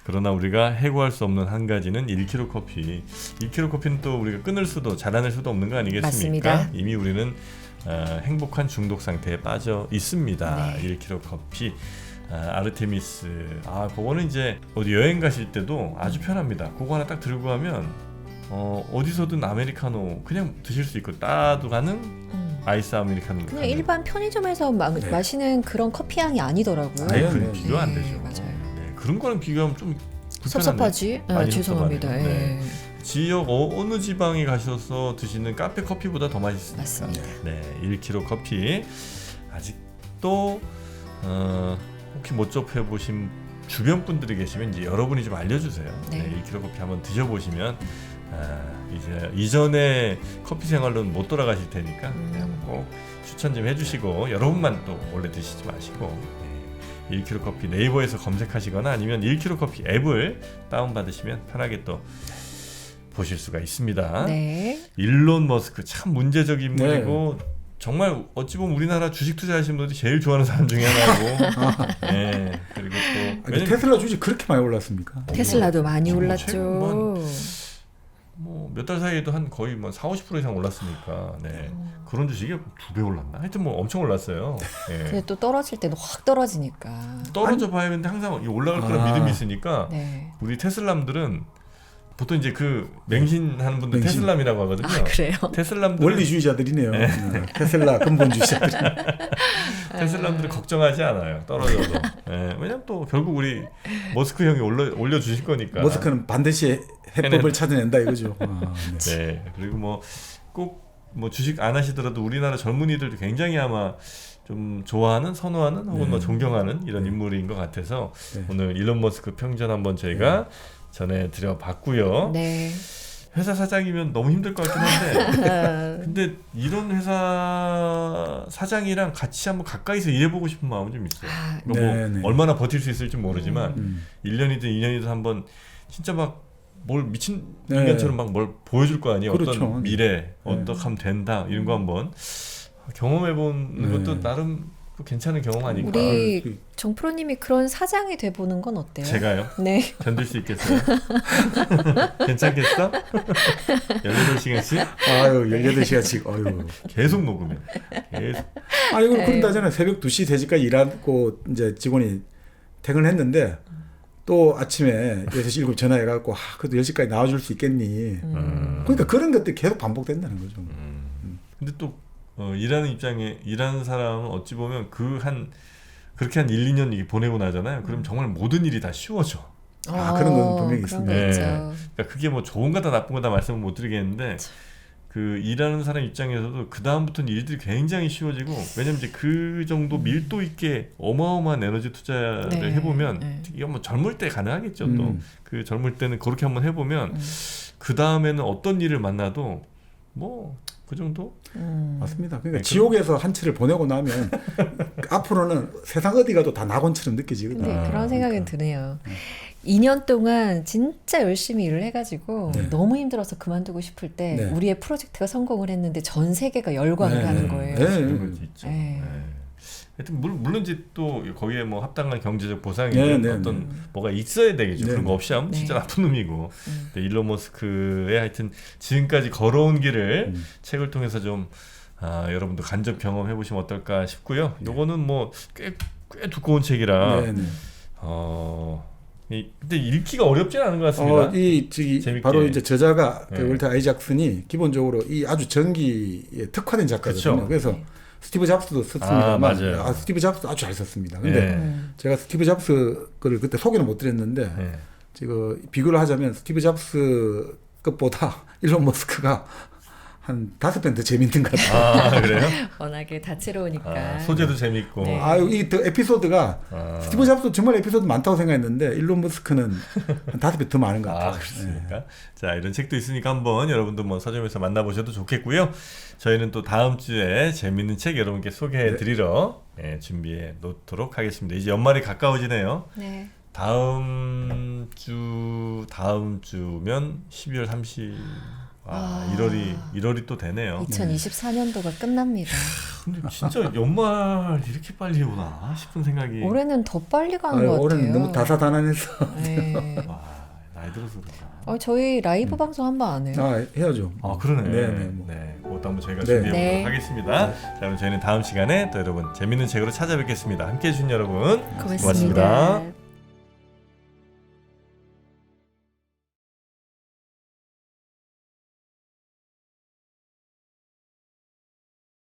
그러나 우리가 해고할 수 없는 한 가지는 1kg 커피. 1kg 커피는 또 우리가 끊을 수도 잘라낼 수도 없는 거 아니겠습니까? 맞습니다. 이미 우리는 행복한 중독 상태에 빠져 있습니다. 네. 1kg 커피. 아르테미스. 그거는 이제 어디 여행 가실 때도 아주 편합니다. 그거 하나 딱 들고 가면 어디서든 아메리카노 그냥 드실 수 있고 따도 가능 아이스 아메리카노 그냥 일반 편의점에서 마시는 그런 커피 향이 아니더라고요. 그건 비교가 안 되죠. 맞아요. 네, 그런 거랑 비교하면 좀 섭섭하지? 죄송합니다. 네. 지역 어느 지방에 가셔서 드시는 카페 커피보다 더 맛있습니다. 맞습니다. 네, 1kg 커피 아직도 혹시 못 접해 보신 주변 분들이 계시면 이제 여러분이 좀 알려주세요. 네, 1kg 커피 한번 드셔보시면 이제 이전에 커피 생활로는 못 돌아가실 테니까 꼭 추천 좀 해주시고 여러분만 또 몰래 드시지 마시고 1kg 커피 네이버에서 검색하시거나 아니면 1kg 커피 앱을 다운받으시면 편하게 또 보실 수가 있습니다. 네. 일론 머스크 참 문제적 인물이고 정말 어찌 보면 우리나라 주식 투자하시는 분들이 제일 좋아하는 사람 중에 하나고 네. 그리고 또 테슬라 주식 그렇게 많이 올랐습니까? 테슬라도 많이 올랐죠. 몇 달 사이에도 한 거의 4-50% 이상 올랐으니까 그런 주식이 2배 올랐나? 하여튼 엄청 올랐어요. 근데 또 떨어질 때는 확 떨어지니까. 떨어져 봐야 하는데 항상 올라갈 거라 믿음이 있으니까 우리 테슬람들은 보통 이제 그 맹신하는 분들 테슬람이라고 하거든요. 그래요? 테슬람들 원리주의자들이네요. 테슬라 근본주의자들. 테슬람들은 걱정하지 않아요. 떨어져도. 왜냐면 또 결국 우리 머스크 형이 올려주실 거니까. 머스크는 반드시 해법을 찾아낸다 이거죠. 네. 그리고 꼭 주식 안 하시더라도 우리나라 젊은이들도 굉장히 아마 좀 좋아하는, 선호하는 혹은 존경하는 이런 인물인 것 같아서 오늘 일론 머스크 평전 한번 저희가 전해드려 봤고요. 네. 회사 사장이면 너무 힘들 것 같긴 한데 근데 이런 회사 사장이랑 같이 한번 가까이서 일해보고 싶은 마음은 좀 있어요. 얼마나 버틸 수 있을지 모르지만 1년이든 2년이든 한번 진짜 뭘 미친 인간처럼 뭘 보여줄 거 아니에요. 그렇죠. 어떤 미래 어떻게 하면 된다 이런 거 한번 경험해보는 것도 나름 괜찮은 경험 아닐까. 우리 정프로님이 그런 사장이 돼보는 건 어때요? 제가요? 네. 견딜 수 있겠어요? 괜찮겠어? 18시간씩? 18시간씩. 아유. 계속 녹으면. 계속. 이걸 그런다잖아요. 새벽 2시, 3시까지 일하고 이제 직원이 퇴근했는데 또 아침에 6시, 7시 전화해갖고 그래도 10시까지 나와줄 수 있겠니? 그러니까 그런 것들이 계속 반복된다는 거죠. 근데 또 일하는 사람은 어찌 보면 그렇게 한 1-2년 보내고 나잖아요. 그럼 정말 모든 일이 다 쉬워져. 그런 건 분명히 있습니다. 그러니까 그게 좋은 거다 나쁜 거다 말씀을 못 드리겠는데 그 일하는 사람 입장에서도 그 다음부터는 일들이 굉장히 쉬워지고 왜냐면 이제 그 정도 밀도 있게 어마어마한 에너지 투자를 해보면 이건 젊을 때 가능하겠죠. 또 그 젊을 때는 그렇게 한번 해보면 그 다음에는 어떤 일을 만나도 그 정도? 맞습니다. 그러니까 지옥에서 한 치를 보내고 나면 앞으로는 세상 어디 가도 다 낙원처럼 느껴지거든요. 근데 그런 생각은 드네요. 2년 동안 진짜 열심히 일을 해가지고 너무 힘들어서 그만두고 싶을 때 우리의 프로젝트가 성공을 했는데 전 세계가 열광을 하는 거예요. 그런 것도 있죠. 하여튼 물론 이제 또 거기에 합당한 경제적 보상이든 뭐가 있어야 되겠죠. 그런 거 없이 하면 진짜 나쁜 놈이고. 일론 머스크의 하여튼 지금까지 걸어온 길을 책을 통해서 좀 여러분도 간접 경험해 보시면 어떨까 싶고요. 요거는 꽤 두꺼운 책이라 근데 읽기가 어렵지는 않은 것 같습니다. 바로 이제 저자가 월터 아이작슨이 기본적으로 이 아주 전기에 특화된 작가거든요. 그래서 스티브 잡스도 썼습니다만 스티브 잡스도 아주 잘 썼습니다. 근데 제가 스티브 잡스 거를 그때 소개는 못 드렸는데 지금 비교를 하자면 스티브 잡스 것보다 일론 머스크가 한 5편 더 재밌는 것 같아요. 아, 그래요? 워낙에 다채로우니까. 아, 소재도 재밌고. 네. 이 에피소드가 스티브 잡스도 정말 에피소드 많다고 생각했는데 일론 머스크는 한 5배 더 많은 것 같아요. 아, 그렇습니까? 자, 이런 책도 있으니까 한번 여러분도 뭐 서점에서 만나보셔도 좋겠고요. 저희는 또 다음 주에 재밌는 책 여러분께 소개해드리러 준비해 놓도록 하겠습니다. 이제 연말이 가까워지네요. 네. 다음 주면 12월 30. 와, 1월이 또 되네요. 2024년도가 끝납니다. 근데 진짜 연말 이렇게 빨리 오나 싶은 생각이. 올해는 더 빨리 가는 것 같아요. 올해는 너무 다사다난해서. 네. 와, 나이 들어서 그런가. 저희 라이브 방송 한 번 안 해요. 해야죠. 아, 그러네. 네. 그것도 한번 저희가 네. 준비해보도록 하겠습니다. 자, 그럼 저희는 다음 시간에 또 여러분 재밌는 책으로 찾아뵙겠습니다. 함께해 주신 여러분 고맙습니다. 고맙습니다.